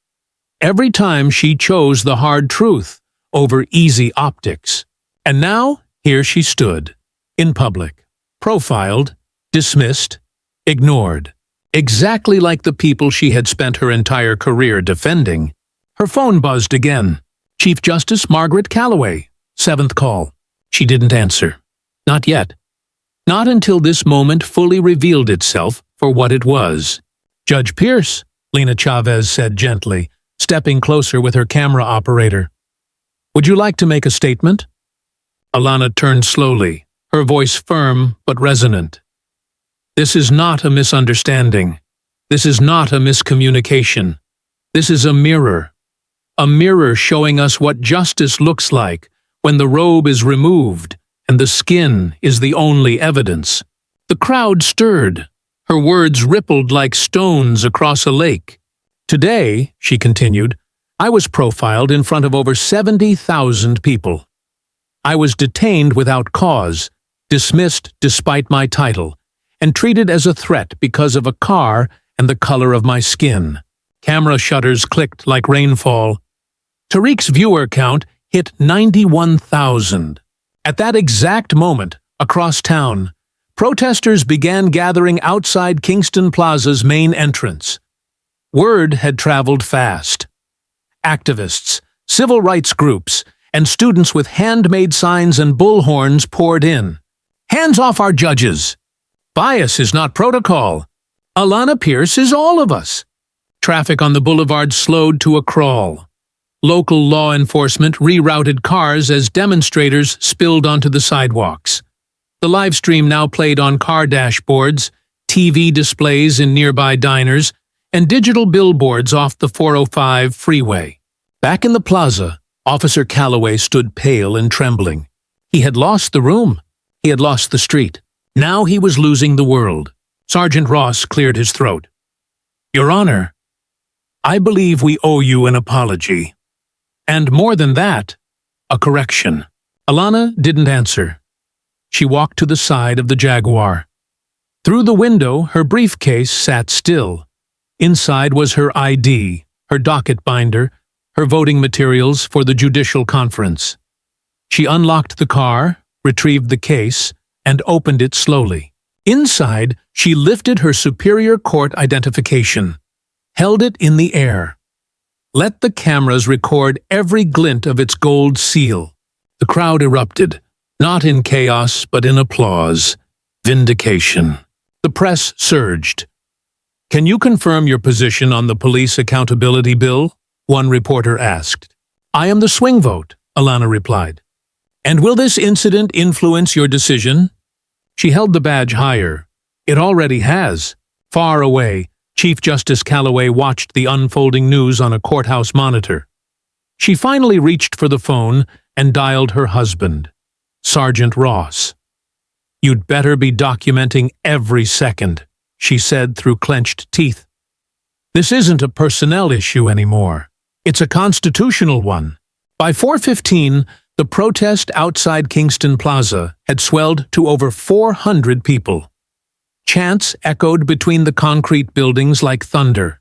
Every time she chose the hard truth over easy optics. And now, here she stood, in public, profiled, dismissed, ignored. Exactly like the people she had spent her entire career defending. Her phone buzzed again. Chief Justice Margaret Calloway, 7th call. She didn't answer. Not yet. Not until this moment fully revealed itself for what it was. Judge Pierce, Lena Chavez said gently, stepping closer with her camera operator. Would you like to make a statement? Alana turned slowly, her voice firm but resonant. This is not a misunderstanding. This is not a miscommunication. This is a mirror. A mirror showing us what justice looks like when the robe is removed and the skin is the only evidence. The crowd stirred. Her words rippled like stones across a lake. Today, she continued, I was profiled in front of over 70,000 people. I was detained without cause, dismissed despite my title, and treated as a threat because of a car and the color of my skin. Camera shutters clicked like rainfall. Tariq's viewer count hit 91,000. At that exact moment, across town, protesters began gathering outside Kingston Plaza's main entrance. Word had traveled fast. Activists, civil rights groups, and students with handmade signs and bullhorns poured in. Hands off our judges! Bias is not protocol. Alana Pierce is all of us. Traffic on the boulevard slowed to a crawl. Local law enforcement rerouted cars as demonstrators spilled onto the sidewalks. The live stream now played on car dashboards, TV displays in nearby diners, and digital billboards off the 405 freeway. Back in the plaza, Officer Calloway stood pale and trembling. He had lost the room. He had lost the street. Now he was losing the world. Sergeant Ross cleared his throat. Your Honor, I believe we owe you an apology. And more than that, a correction. Alana didn't answer. She walked to the side of the Jaguar. Through the window, her briefcase sat still. Inside was her ID, her docket binder, her voting materials for the judicial conference. She unlocked the car, retrieved the case, and opened it slowly. Inside, she lifted her Superior Court identification, held it in the air. Let the cameras record every glint of its gold seal. The crowd erupted, not in chaos but in applause. Vindication. The press surged. Can you confirm your position on the police accountability bill? One reporter asked. I am the swing vote, Alana replied. And will this incident influence your decision? She held the badge higher. It already has. Far away, Chief Justice Calloway watched the unfolding news on a courthouse monitor. She finally reached for the phone and dialed her husband, Sergeant Ross. You'd better be documenting every second, she said through clenched teeth. This isn't a personnel issue anymore. It's a constitutional one. By 4:15, the protest outside Kingston Plaza had swelled to over 400 people. Chants echoed between the concrete buildings like thunder.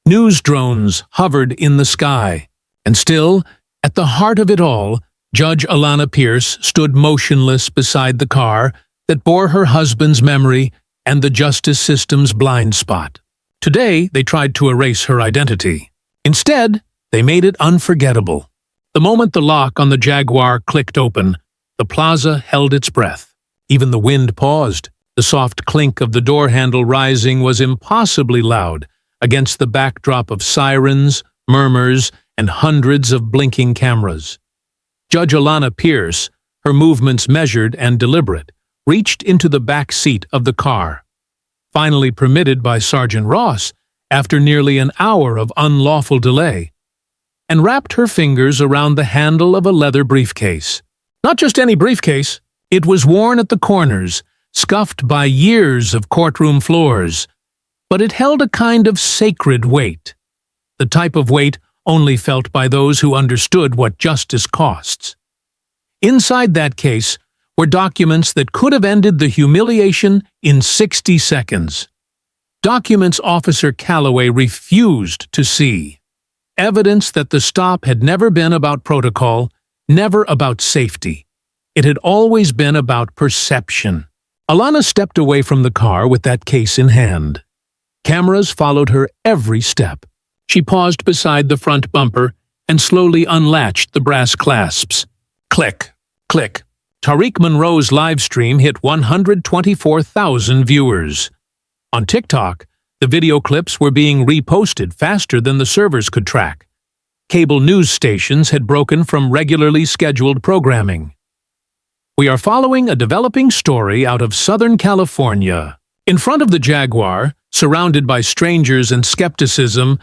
News drones hovered in the sky. And still, at the heart of it all, Judge Alana Pierce stood motionless beside the car that bore her husband's memory and the justice system's blind spot. Today, they tried to erase her identity. Instead, they made it unforgettable. The moment the lock on the Jaguar clicked open, the plaza held its breath. Even the wind paused. The soft clink of the door handle rising was impossibly loud against the backdrop of sirens, murmurs, and hundreds of blinking cameras. Judge Alana Pierce, her movements measured and deliberate, reached into the back seat of the car. Finally permitted by Sergeant Ross after nearly an hour of unlawful delay, and wrapped her fingers around the handle of a leather briefcase. Not just any briefcase, it was worn at the corners, scuffed by years of courtroom floors, but it held a kind of sacred weight, the type of weight only felt by those who understood what justice costs. Inside that case were documents that could have ended the humiliation in 60 seconds. Documents Officer Calloway refused to see. Evidence that the stop had never been about protocol, never about safety. It had always been about perception. Alana stepped away from the car with that case in hand. Cameras followed her every step. She paused beside the front bumper and slowly unlatched the brass clasps. Click, click. Tariq Monroe's live stream hit 124,000 viewers. On TikTok, the video clips were being reposted faster than the servers could track. Cable news stations had broken from regularly scheduled programming. We are following a developing story out of Southern California. In front of the Jaguar, surrounded by strangers and skepticism,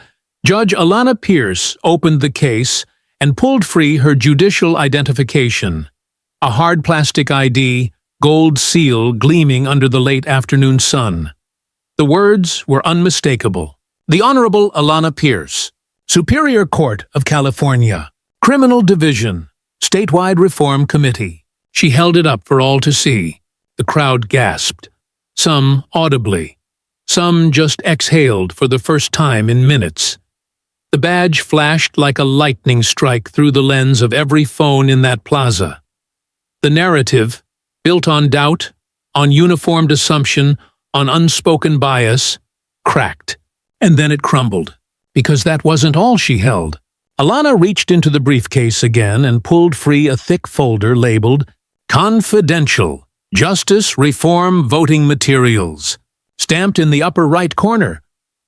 Judge Alana Pierce opened the case and pulled free her judicial identification, a hard plastic ID, gold seal gleaming under the late afternoon sun. The words were unmistakable. The Honorable Alana Pierce, Superior Court of California, Criminal Division, Statewide Reform Committee. She held it up for all to see. The crowd gasped, some audibly, some just exhaled for the first time in minutes. The badge flashed like a lightning strike through the lens of every phone in that plaza. The narrative, built on doubt, on uniformed assumption, on unspoken bias, cracked. And then it crumbled, because that wasn't all she held. Alana reached into the briefcase again and pulled free a thick folder labeled Confidential, Justice Reform Voting Materials. Stamped in the upper right corner,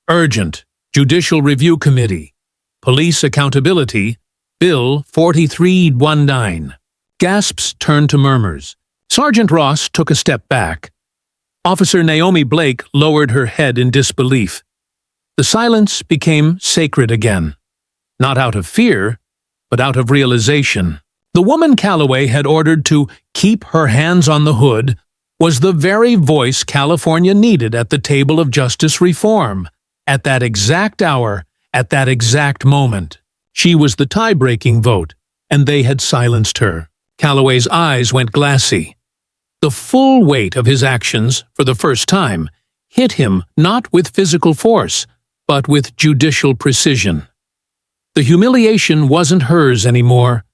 Urgent, Judicial Review Committee, Police Accountability, Bill 4319. Gasps turned to murmurs. Sergeant Ross took a step back. Officer Naomi Blake lowered her head in disbelief. The silence became sacred again. Not out of fear, but out of realization. The woman Calloway had ordered to keep her hands on the hood was the very voice California needed at the table of justice reform. At that exact hour, at that exact moment, she was the tie-breaking vote, and they had silenced her. Calloway's eyes went glassy. The full weight of his actions, for the first time, hit him not with physical force, but with judicial precision. The humiliation wasn't hers anymore.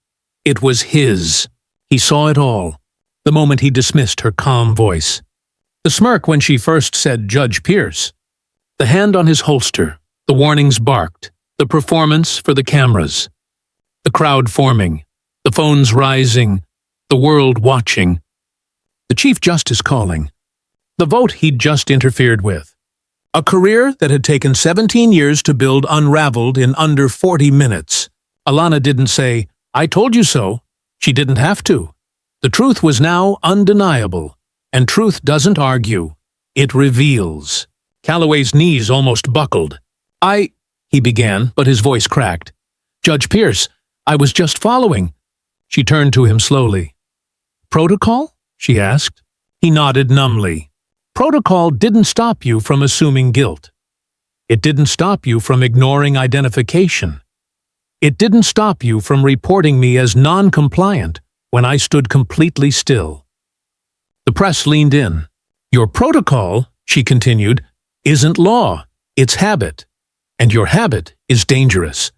It was his. He saw it all, the moment he dismissed her calm voice. The smirk when she first said Judge Pierce. The hand on his holster, the warnings barked, the performance for the cameras. The crowd forming, the phones rising, the world watching. The Chief Justice calling. The vote he'd just interfered with. A career that had taken 17 years to build unraveled in under 40 minutes. Alana didn't say, "I told you so." She didn't have to. The truth was now undeniable, and truth doesn't argue. It reveals. Calloway's knees almost buckled. He began, but his voice cracked. "Judge Pierce, I was just following." She turned to him slowly. "Protocol?" she asked. He nodded numbly. "Protocol didn't stop you from assuming guilt. It didn't stop you from ignoring identification. It didn't stop you from reporting me as non-compliant when I stood completely still." The press leaned in. "Your protocol," she continued, "isn't law, it's habit. And your habit is dangerous."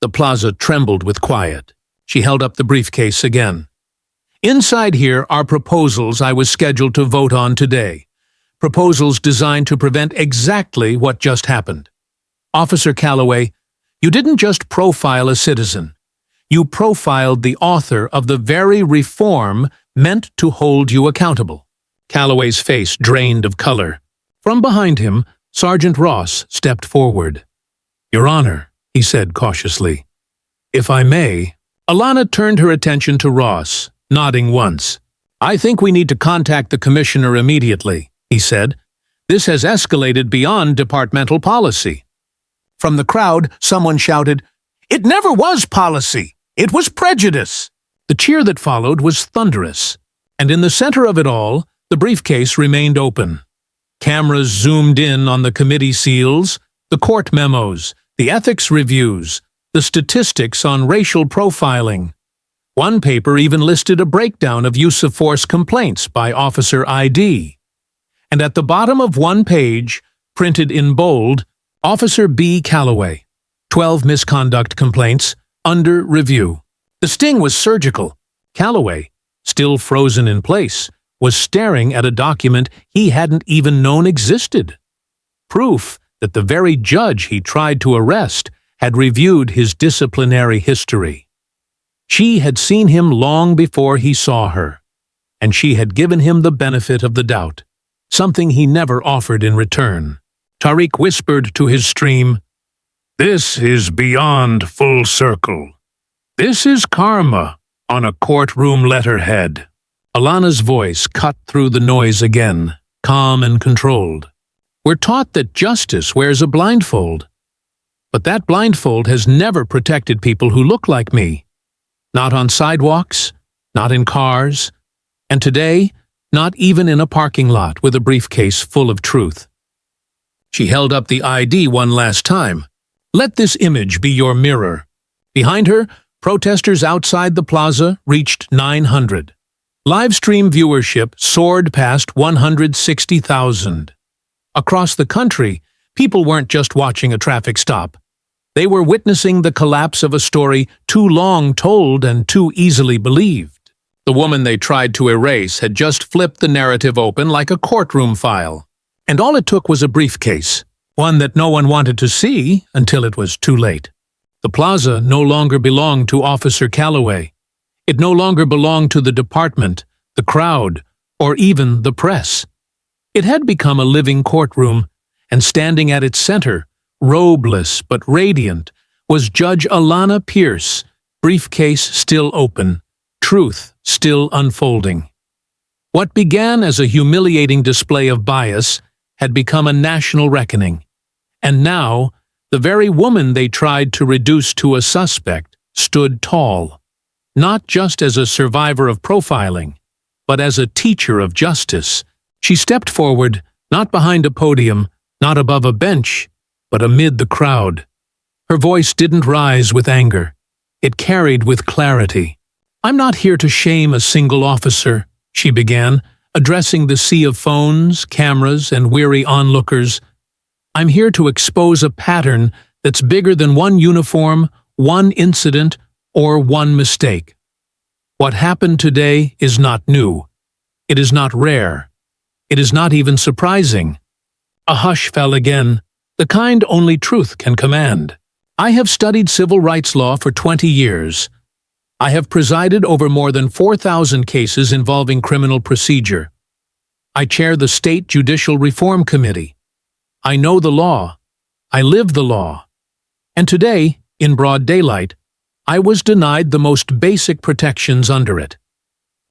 The plaza trembled with quiet. She held up the briefcase again. "Inside here are proposals I was scheduled to vote on today. Proposals designed to prevent exactly what just happened. Officer Calloway, you didn't just profile a citizen. You profiled the author of the very reform meant to hold you accountable." Calloway's face drained of color. From behind him, Sergeant Ross stepped forward. "Your Honor," he said cautiously. "If I may." Alana turned her attention to Ross, nodding once. "I think we need to contact the Commissioner immediately," he said. "This has escalated beyond departmental policy." From the crowd, someone shouted, "It never was policy! It was prejudice!" The cheer that followed was thunderous, and in the center of it all, the briefcase remained open. Cameras zoomed in on the committee seals, the court memos, the ethics reviews, the statistics on racial profiling. One paper even listed a breakdown of use-of-force complaints by Officer ID. And at the bottom of one page, printed in bold, Officer B. Calloway, 12 misconduct complaints, under review. The sting was surgical. Calloway, still frozen in place, was staring at a document he hadn't even known existed. Proof that the very judge he tried to arrest had reviewed his disciplinary history. She had seen him long before he saw her, and she had given him the benefit of the doubt, something he never offered in return. Tariq whispered to his stream, "This is beyond full circle. This is karma on a courtroom letterhead." Alana's voice cut through the noise again, calm and controlled. "We're taught that justice wears a blindfold. But that blindfold has never protected people who look like me. Not on sidewalks, not in cars, and today, not even in a parking lot with a briefcase full of truth." She held up the ID one last time. "Let this image be your mirror." Behind her, protesters outside the plaza reached 900. Live stream viewership soared past 160,000. Across the country, people weren't just watching a traffic stop. They were witnessing the collapse of a story too long told and too easily believed. The woman they tried to erase had just flipped the narrative open like a courtroom file. And all it took was a briefcase, one that no one wanted to see until it was too late. The plaza no longer belonged to Officer Calloway. It no longer belonged to the department, the crowd, or even the press. It had become a living courtroom, and standing at its center, robeless but radiant, was Judge Alana Pierce, briefcase still open, truth still unfolding. What began as a humiliating display of bias had become a national reckoning, and now the very woman they tried to reduce to a suspect stood tall, not just as a survivor of profiling, but as a teacher of justice. She stepped forward, not behind a podium, not above a bench, but amid the crowd. Her voice didn't rise with anger. It carried with clarity. "I'm not here to shame a single officer," she began, addressing the sea of phones, cameras, and weary onlookers. "I'm here to expose a pattern that's bigger than one uniform, one incident, or one mistake. What happened today is not new. It is not rare. It is not even surprising." A hush fell again, the kind only truth can command. "I have studied civil rights law for 20 years. I have presided over more than 4,000 cases involving criminal procedure. I chair the State Judicial Reform Committee. I know the law. I live the law. And today, in broad daylight, I was denied the most basic protections under it."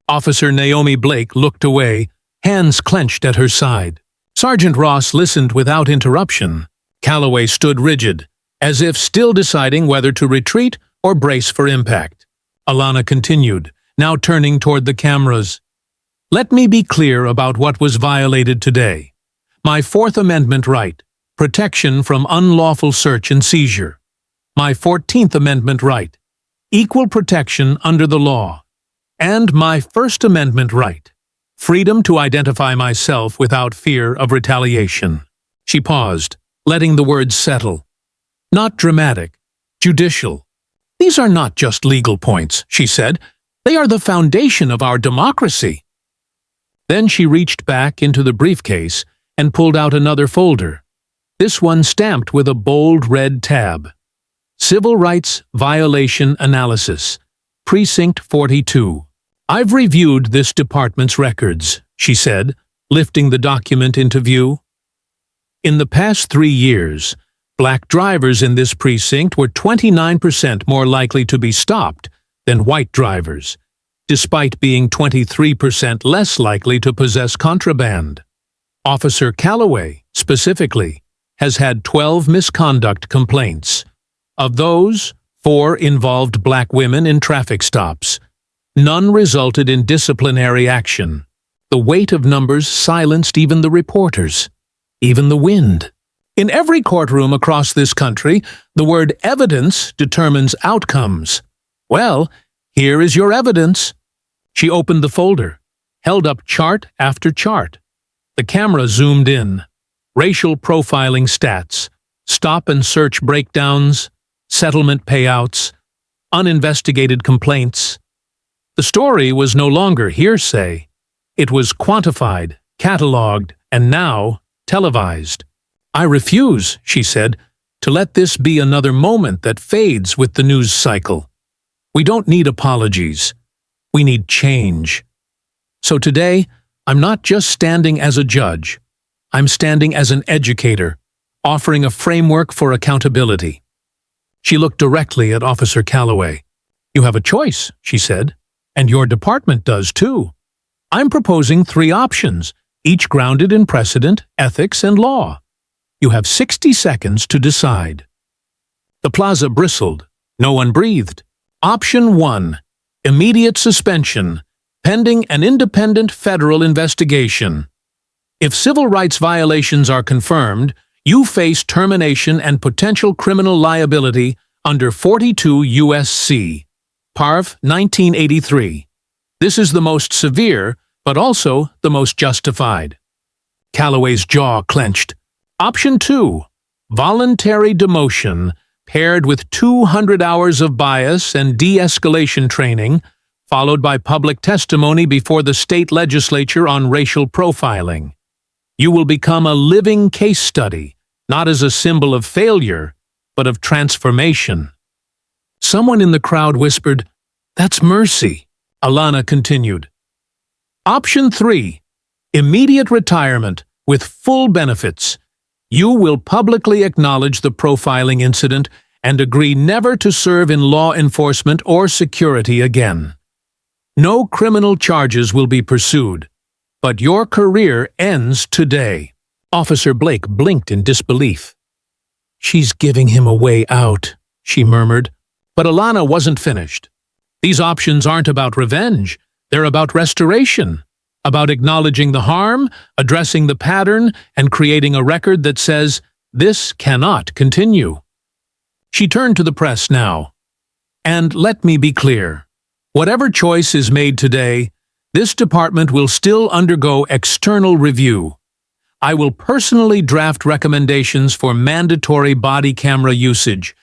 Officer Naomi Blake looked away, hands clenched at her side. Sergeant Ross listened without interruption. Calloway stood rigid, as if still deciding whether to retreat or brace for impact. Alana continued, now turning toward the cameras. "Let me be clear about what was violated today. My Fourth Amendment right, protection from unlawful search and seizure. My 14th Amendment right, equal protection under the law. And my First Amendment right, freedom to identify myself without fear of retaliation." She paused, letting the words settle. "Not dramatic, judicial. These are not just legal points," she said. "They are the foundation of our democracy." Then she reached back into the briefcase and pulled out another folder, this one stamped with a bold red tab. "Civil Rights Violation Analysis, Precinct 42. I've reviewed this department's records," she said, lifting the document into view. "In the past 3 years, black drivers in this precinct were 29% more likely to be stopped than white drivers, despite being 23% less likely to possess contraband. Officer Calloway, specifically, has had 12 misconduct complaints. Of those, 4 involved black women in traffic stops. None resulted in disciplinary action. The weight of numbers silenced even the reporters, even the wind. In every courtroom across this country, the word evidence determines outcomes. Well, here is your evidence." She opened the folder, held up chart after chart. The camera zoomed in. Racial profiling stats, stop and search breakdowns, settlement payouts, uninvestigated complaints. The story was no longer hearsay. It was quantified, catalogued, and now televised. "I refuse," she said, "to let this be another moment that fades with the news cycle. We don't need apologies. We need change. So today, I'm not just standing as a judge. I'm standing as an educator, offering a framework for accountability." She looked directly at Officer Calloway. "You have a choice," she said, "and your department does too. I'm proposing 3 options, each grounded in precedent, ethics, and law. You have 60 seconds to decide." The plaza bristled. No one breathed. Option 1, immediate suspension, pending an independent federal investigation. If civil rights violations are confirmed, you face termination and potential criminal liability under 42 U.S.C. Parv 1983. This is the most severe, but also the most justified. Calloway's jaw clenched. Option 2, voluntary demotion, paired with 200 hours of bias and de-escalation training, followed by public testimony before the state legislature on racial profiling. You will become a living case study, not as a symbol of failure, but of transformation. Someone in the crowd whispered, "That's mercy." Alana continued. Option 3, immediate retirement with full benefits. You will publicly acknowledge the profiling incident and agree never to serve in law enforcement or security again. No criminal charges will be pursued, but your career ends today. Officer Blake blinked in disbelief. "She's giving him a way out," she murmured. But Alana wasn't finished. "These options aren't about revenge. They're about restoration. about acknowledging the harm, addressing the pattern, and creating a record that says, "This cannot continue." She turned to the press now. "And let me be clear. Whatever choice is made today, this department will still undergo external review. I will personally draft recommendations for mandatory body camera usage,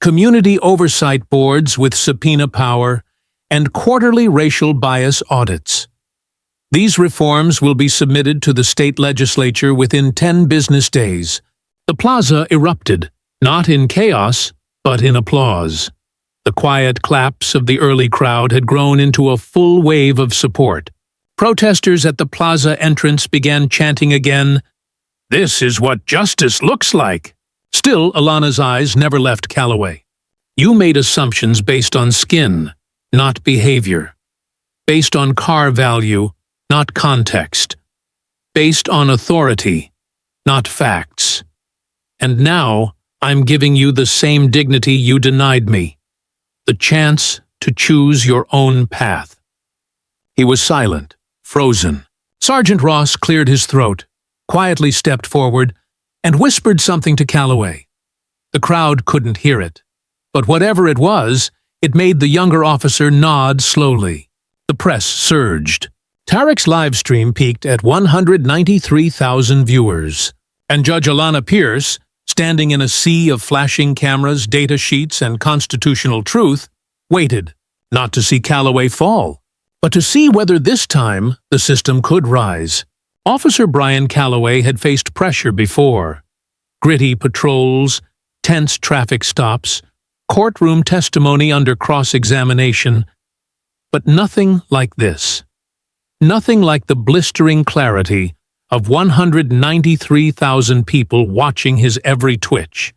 community oversight boards with subpoena power, and quarterly racial bias audits. These reforms will be submitted to the state legislature within 10 business days." The plaza erupted, not in chaos, but in applause. The quiet claps of the early crowd had grown into a full wave of support. Protesters at the plaza entrance began chanting again, "This is what justice looks like." Still, Alana's eyes never left Calloway. "You made assumptions based on skin, not behavior. Based on car value, not context. Based on authority, not facts. And now, I'm giving you the same dignity you denied me. The chance to choose your own path." He was silent, frozen. Sergeant Ross cleared his throat, quietly stepped forward, and whispered something to Calloway. The crowd couldn't hear it, but whatever it was, it made the younger officer nod slowly. The press surged. Tarek's livestream peaked at 193,000 viewers, and Judge Alana Pierce, standing in a sea of flashing cameras, data sheets, and constitutional truth, waited, not to see Calloway fall, but to see whether this time the system could rise. Officer Brian Calloway had faced pressure before. Gritty patrols, tense traffic stops, courtroom testimony under cross-examination, but nothing like this. Nothing like the blistering clarity of 193,000 people watching his every twitch.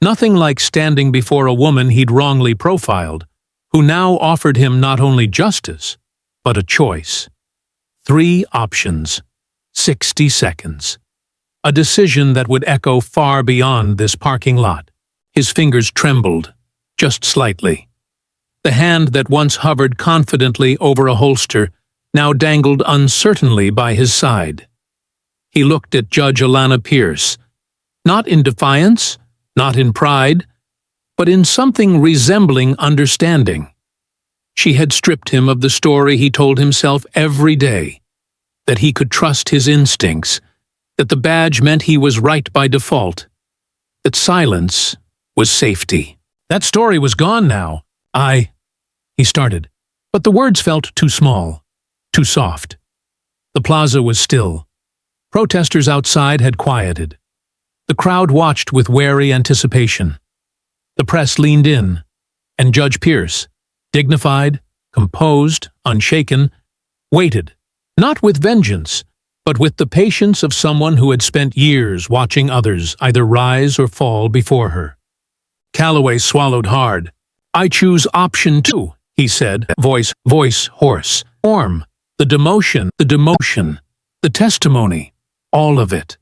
Nothing like standing before a woman he'd wrongly profiled, who now offered him not only justice, but a choice. 3 options, 60 seconds. A decision that would echo far beyond this parking lot. His fingers trembled, just slightly. The hand that once hovered confidently over a holster now dangled uncertainly by his side. He looked at Judge Alana Pierce, not in defiance, not in pride, but in something resembling understanding. She had stripped him of the story he told himself every day, that he could trust his instincts, that the badge meant he was right by default, that silence was safety. That story was gone now. He started, but the words felt too small, too soft. The plaza was still. Protesters outside had quieted. The crowd watched with wary anticipation. The press leaned in, and Judge Pierce, dignified, composed, unshaken, waited, not with vengeance, but with the patience of someone who had spent years watching others either rise or fall before her. Calloway swallowed hard. "I choose option 2, he said, voice hoarse. The demotion, the testimony, all of it."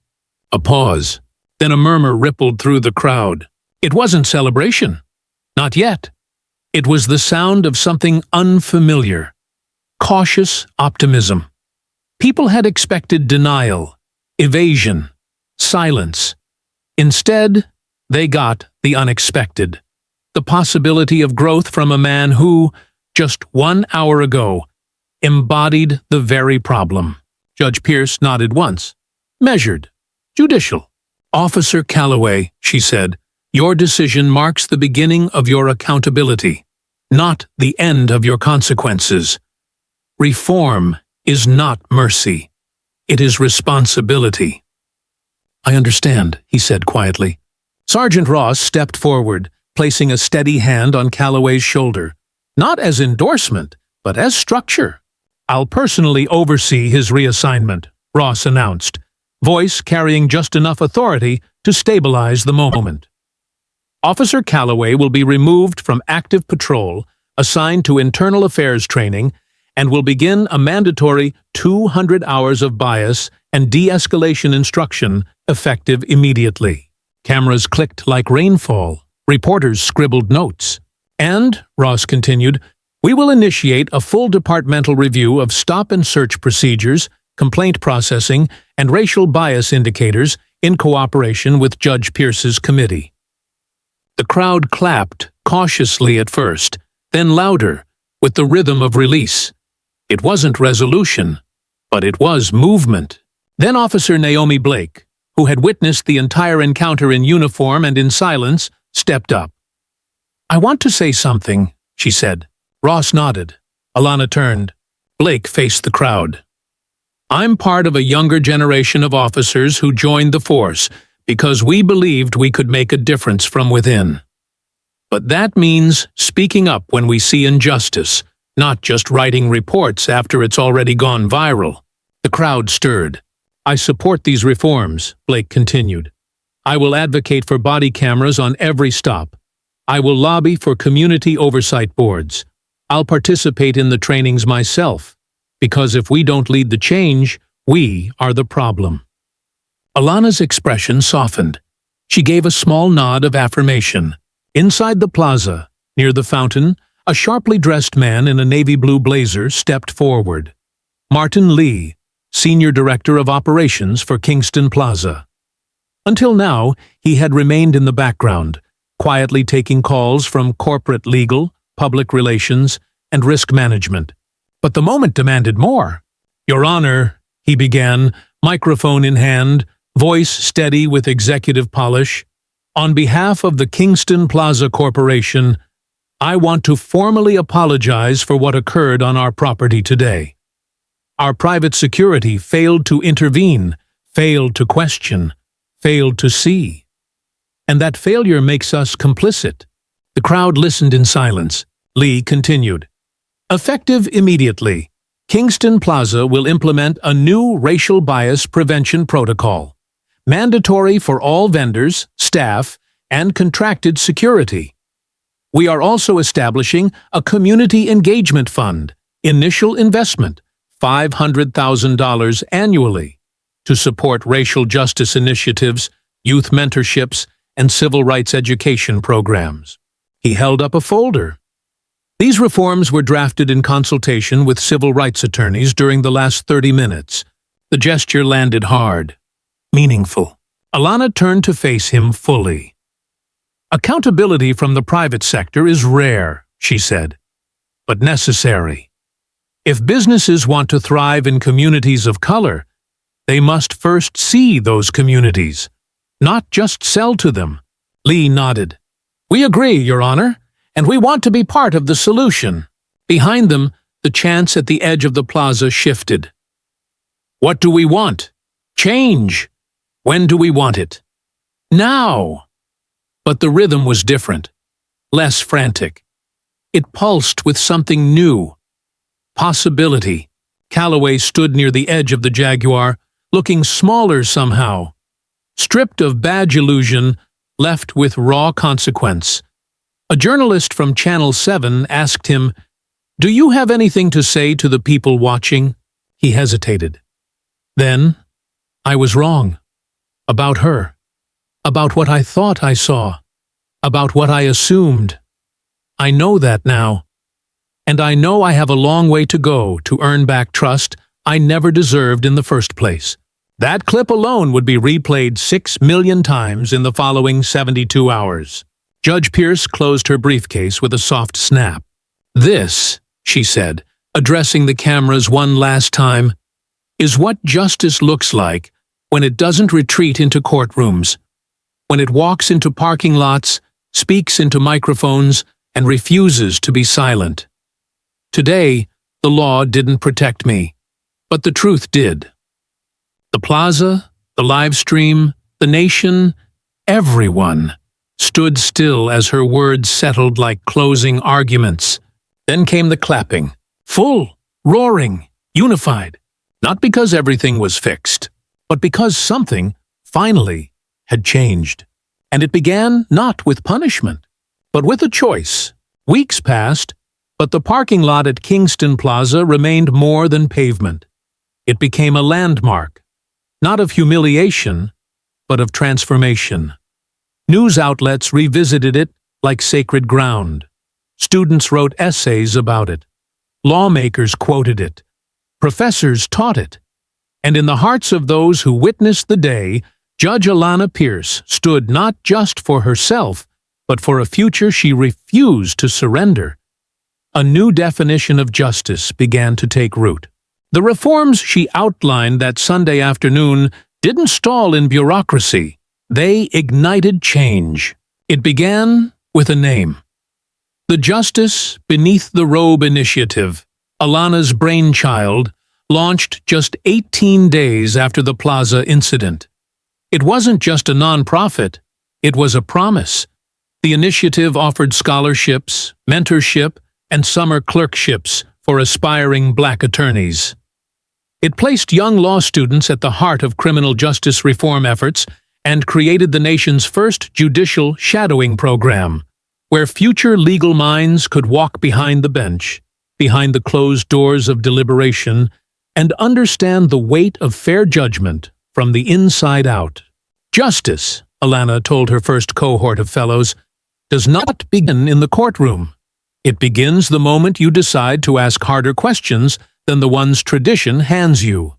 A pause. Then a murmur rippled through the crowd. It wasn't celebration. Not yet. It was the sound of something unfamiliar. Cautious optimism. People had expected denial, evasion, silence. Instead, they got the unexpected. The possibility of growth from a man who, just 1 hour ago, embodied the very problem. Judge Pierce nodded once. Measured. Judicial. "Officer Calloway," she said, "your decision marks the beginning of your accountability, not the end of your consequences. Reform is not mercy. It is responsibility." "I understand," he said quietly. Sergeant Ross stepped forward, placing a steady hand on Calloway's shoulder. Not as endorsement, but as structure. "I'll personally oversee his reassignment," Ross announced, voice carrying just enough authority to stabilize the moment. "Officer Calloway will be removed from active patrol, assigned to internal affairs training, and will begin a mandatory 200 hours of bias and de-escalation instruction effective immediately." Cameras clicked like rainfall. Reporters scribbled notes. "And," Ross continued, We will initiate a full departmental review of stop and search procedures, complaint processing, and racial bias indicators in cooperation with Judge Pierce's committee. The crowd clapped, cautiously at first, then louder, with the rhythm of release. It wasn't resolution, but it was movement. Then Officer Naomi Blake, who had witnessed the entire encounter in uniform and in silence, stepped up. "I want to say something," she said. Ross nodded. Alana turned. Blake faced the crowd. "I'm part of a younger generation of officers who joined the force because we believed we could make a difference from within. But that means speaking up when we see injustice, not just writing reports after it's already gone viral." The crowd stirred. "I support these reforms," Blake continued. "I will advocate for body cameras on every stop. I will lobby for community oversight boards. I'll participate in the trainings myself, because if we don't lead the change, we are the problem." Alana's expression softened. She gave a small nod of affirmation. Inside the plaza, near the fountain, a sharply dressed man in a navy blue blazer stepped forward. Martin Lee, Senior Director of Operations for Kingston Plaza. Until now, he had remained in the background, quietly taking calls from corporate legal, public relations, and risk management. But the moment demanded more. "Your Honor," he began, microphone in hand, voice steady with executive polish, "on behalf of the Kingston Plaza Corporation, I want to formally apologize for what occurred on our property today. Our private security failed to intervene, failed to question, failed to see. And that failure makes us complicit." The crowd listened in silence. Lee continued. "Effective immediately, Kingston Plaza will implement a new racial bias prevention protocol, mandatory for all vendors, staff, and contracted security. We are also establishing a community engagement fund, initial investment, $500,000 annually, to support racial justice initiatives, youth mentorships, and civil rights education programs." He held up a folder. "These reforms were drafted in consultation with civil rights attorneys during the last 30 minutes. The gesture landed hard, meaningful. Alana turned to face him fully. "Accountability from the private sector is rare," she said, "but necessary. If businesses want to thrive in communities of color, they must first see those communities, not just sell to them." Lee nodded. "We agree, Your Honor, and we want to be part of the solution." Behind them, the chants at the edge of the plaza shifted. "What do we want? Change. When do we want it? Now." But the rhythm was different, less frantic. It pulsed with something new. Possibility. Calloway stood near the edge of the Jaguar, looking smaller somehow. Stripped of badge illusion, left with raw consequence. A journalist from Channel 7 asked him, "Do you have anything to say to the people watching?" He hesitated. Then, "I was wrong. About her. About what I thought I saw. About what I assumed. I know that now. And I know I have a long way to go to earn back trust I never deserved in the first place." That clip alone would be replayed 6 million times in the following 72 hours. Judge Pierce closed her briefcase with a soft snap. "This," she said, addressing the cameras one last time, "is what justice looks like when it doesn't retreat into courtrooms, when it walks into parking lots, speaks into microphones, and refuses to be silent. Today, the law didn't protect me, but the truth did." The plaza, the live stream, the nation, everyone stood still as her words settled like closing arguments. Then came the clapping, full, roaring, unified, not because everything was fixed, but because something, finally, had changed. And it began not with punishment, but with a choice. Weeks passed, but the parking lot at Kingston Plaza remained more than pavement. It became a landmark, not of humiliation, but of transformation. News outlets revisited it like sacred ground. Students wrote essays about it. Lawmakers quoted it. Professors taught it. And in the hearts of those who witnessed the day, Judge Alanna Pierce stood not just for herself, but for a future she refused to surrender. A new definition of justice began to take root. The reforms she outlined that Sunday afternoon didn't stall in bureaucracy. They ignited change. It began with a name. The Justice Beneath the Robe Initiative, Alanna's brainchild, launched just 18 days after the Plaza incident. It wasn't just a nonprofit, it was a promise. The initiative offered scholarships, mentorship, and summer clerkships for aspiring black attorneys. It placed young law students at the heart of criminal justice reform efforts and created the nation's first judicial shadowing program, where future legal minds could walk behind the bench, behind the closed doors of deliberation, and understand the weight of fair judgment from the inside out. Justice, Alanna told her first cohort of fellows, does not begin in the courtroom. It begins the moment you decide to ask harder questions than the ones tradition hands you.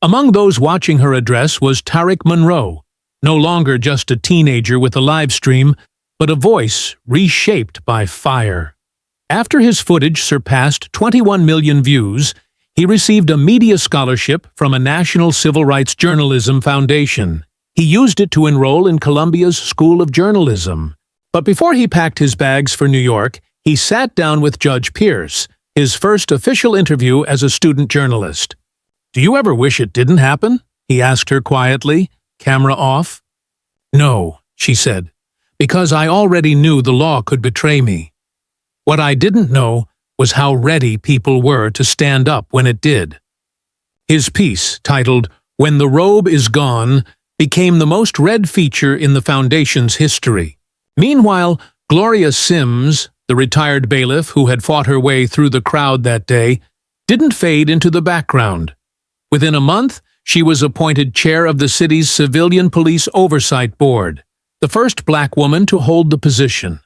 Among those watching her address was Tariq Monroe, no longer just a teenager with a live stream, but a voice reshaped by fire. After his footage surpassed 21 million views, he received a media scholarship from a National Civil Rights Journalism Foundation. He used it to enroll in Columbia's School of Journalism. But before he packed his bags for New York, he sat down with Judge Pierce, his first official interview as a student journalist. "Do you ever wish it didn't happen?" he asked her quietly, camera off. "No," she said, "because I already knew the law could betray me. What I didn't know was how ready people were to stand up when it did." His piece, titled "When the Robe is Gone," became the most read feature in the Foundation's history. Meanwhile, Gloria Sims, the retired bailiff who had fought her way through the crowd that day, didn't fade into the background. Within a month, she was appointed chair of the city's Civilian Police Oversight Board, the first black woman to hold the position.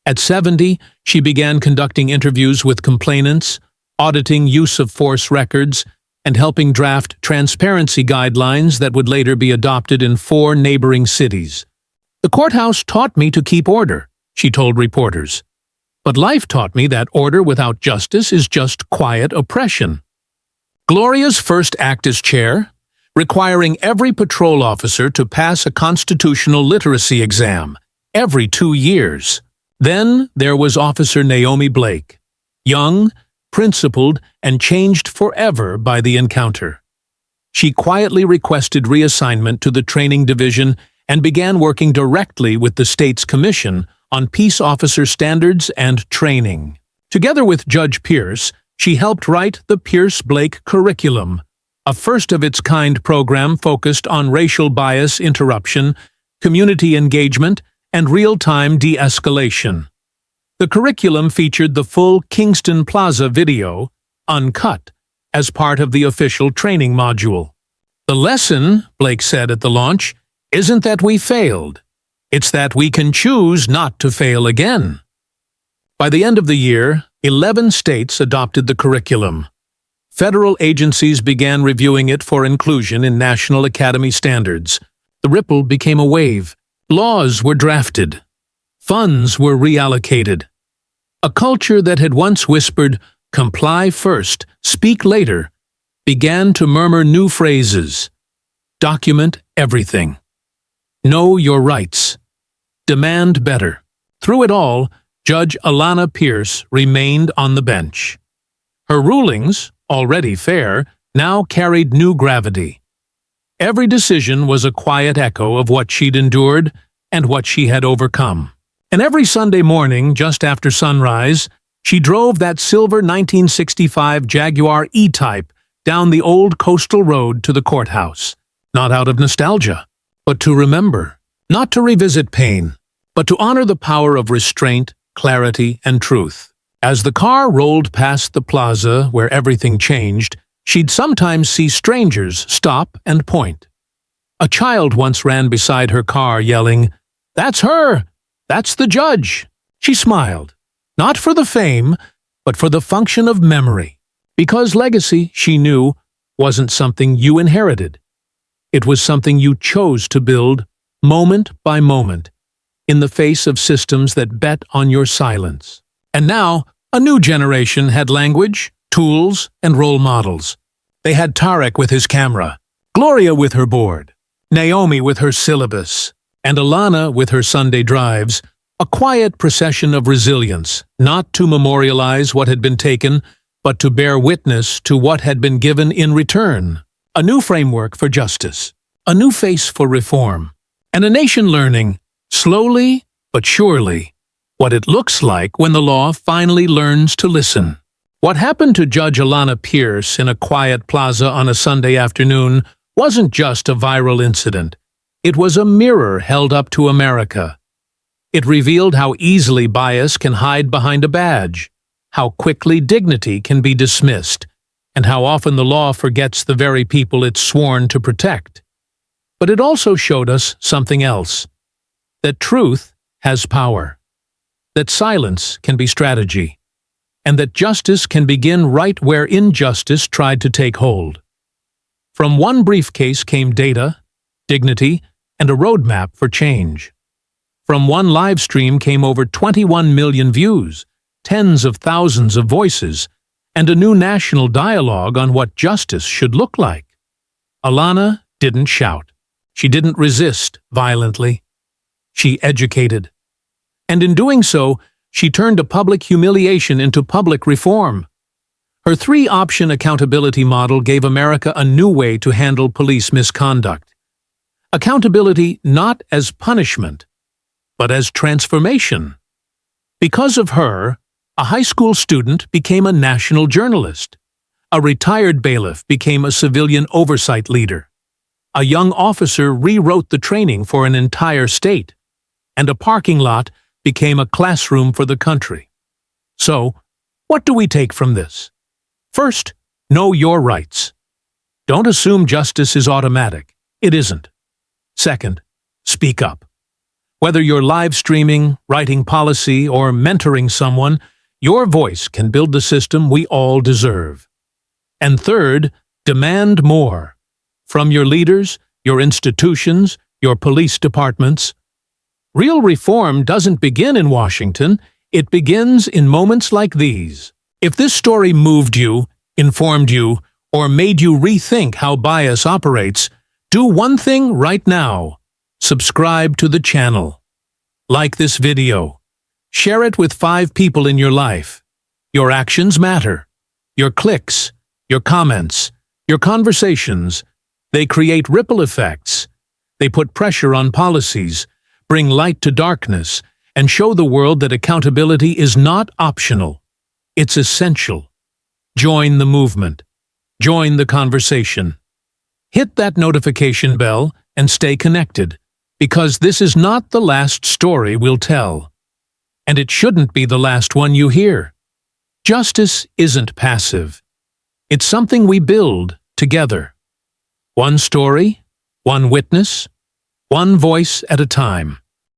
At 70, she began conducting interviews with complainants, auditing use of force records, and helping draft transparency guidelines that would later be adopted in 4 neighboring cities. "The courthouse taught me to keep order," she told reporters. "But life taught me that order without justice is just quiet oppression." Gloria's first act as chair, requiring every patrol officer to pass a constitutional literacy exam every 2 years. Then there was Officer Naomi Blake, young, principled, and changed forever by the encounter. She quietly requested reassignment to the training division and began working directly with the state's commission on peace officer standards and training. Together with Judge Pierce, she helped write the Pierce-Blake Curriculum, a first-of-its-kind program focused on racial bias interruption, community engagement, and real-time de-escalation. The curriculum featured the full Kingston Plaza video, uncut, as part of the official training module. "The lesson," Blake said at the launch, "isn't that we failed. It's that we can choose not to fail again." By the end of the year, 11 states adopted the curriculum. Federal agencies began reviewing it for inclusion in National Academy standards. The ripple became a wave. Laws were drafted. Funds were reallocated. A culture that had once whispered, "Comply first, speak later," began to murmur new phrases. Document everything. Know your rights. Demand better. Through it all, Judge Alanna Pierce remained on the bench. Her rulings, already fair, now carried new gravity. Every decision was a quiet echo of what she'd endured and what she had overcome. And every Sunday morning, just after sunrise, she drove that silver 1965 Jaguar E-Type down the old coastal road to the courthouse, not out of nostalgia, but to remember, not to revisit pain, but to honor the power of restraint, clarity, and truth. As the car rolled past the plaza where everything changed, she'd sometimes see strangers stop and point. A child once ran beside her car yelling, "That's her! That's the judge!" She smiled, Not for the fame, but for the function of memory. Because legacy, she knew, wasn't something you inherited. It was something you chose to build, moment by moment, in the face of systems that bet on your silence. And now, a new generation had language, tools, and role models. They had Tarek with his camera, Gloria with her board, Naomi with her syllabus, and Alana with her Sunday drives, a quiet procession of resilience, not to memorialize what had been taken, but to bear witness to what had been given in return. A new framework for justice, a new face for reform, and a nation learning, slowly but surely, what it looks like when the law finally learns to listen. What happened to Judge Alana Pierce in a quiet plaza on a Sunday afternoon wasn't just a viral incident. It was a mirror held up to America. It revealed how easily bias can hide behind a badge, how quickly dignity can be dismissed, and how often the law forgets the very people it's sworn to protect. But it also showed us something else, that truth has power, that silence can be strategy, and that justice can begin right where injustice tried to take hold. From one briefcase came data, dignity, and a roadmap for change. From one live stream came over 21 million views, tens of thousands of voices, and a new national dialogue on what justice should look like. Alana didn't shout. She didn't resist violently. She educated. And in doing so, she turned a public humiliation into public reform. Her three-option accountability model gave America a new way to handle police misconduct. Accountability not as punishment, but as transformation. Because of her, a high school student became a national journalist. A retired bailiff became a civilian oversight leader. A young officer rewrote the training for an entire state. And a parking lot became a classroom for the country. So, what do we take from this? First, know your rights. Don't assume justice is automatic. It isn't. Second, speak up. Whether you're live streaming, writing policy, or mentoring someone, your voice can build the system we all deserve. And third, demand more. From your leaders, your institutions, your police departments. Real reform doesn't begin in Washington, it begins in moments like these. If this story moved you, informed you, or made you rethink how bias operates, do one thing right now. Subscribe to the channel. Like this video. Share it with 5 people in your life. Your actions matter. Your clicks, your comments, your conversations, they create ripple effects. They put pressure on policies, bring light to darkness, and show the world that accountability is not optional. It's essential. Join the movement. Join the conversation. Hit that notification bell and stay connected, because this is not the last story we'll tell. And it shouldn't be the last one you hear. Justice isn't passive. It's something we build together. One story, one witness, one voice at a time.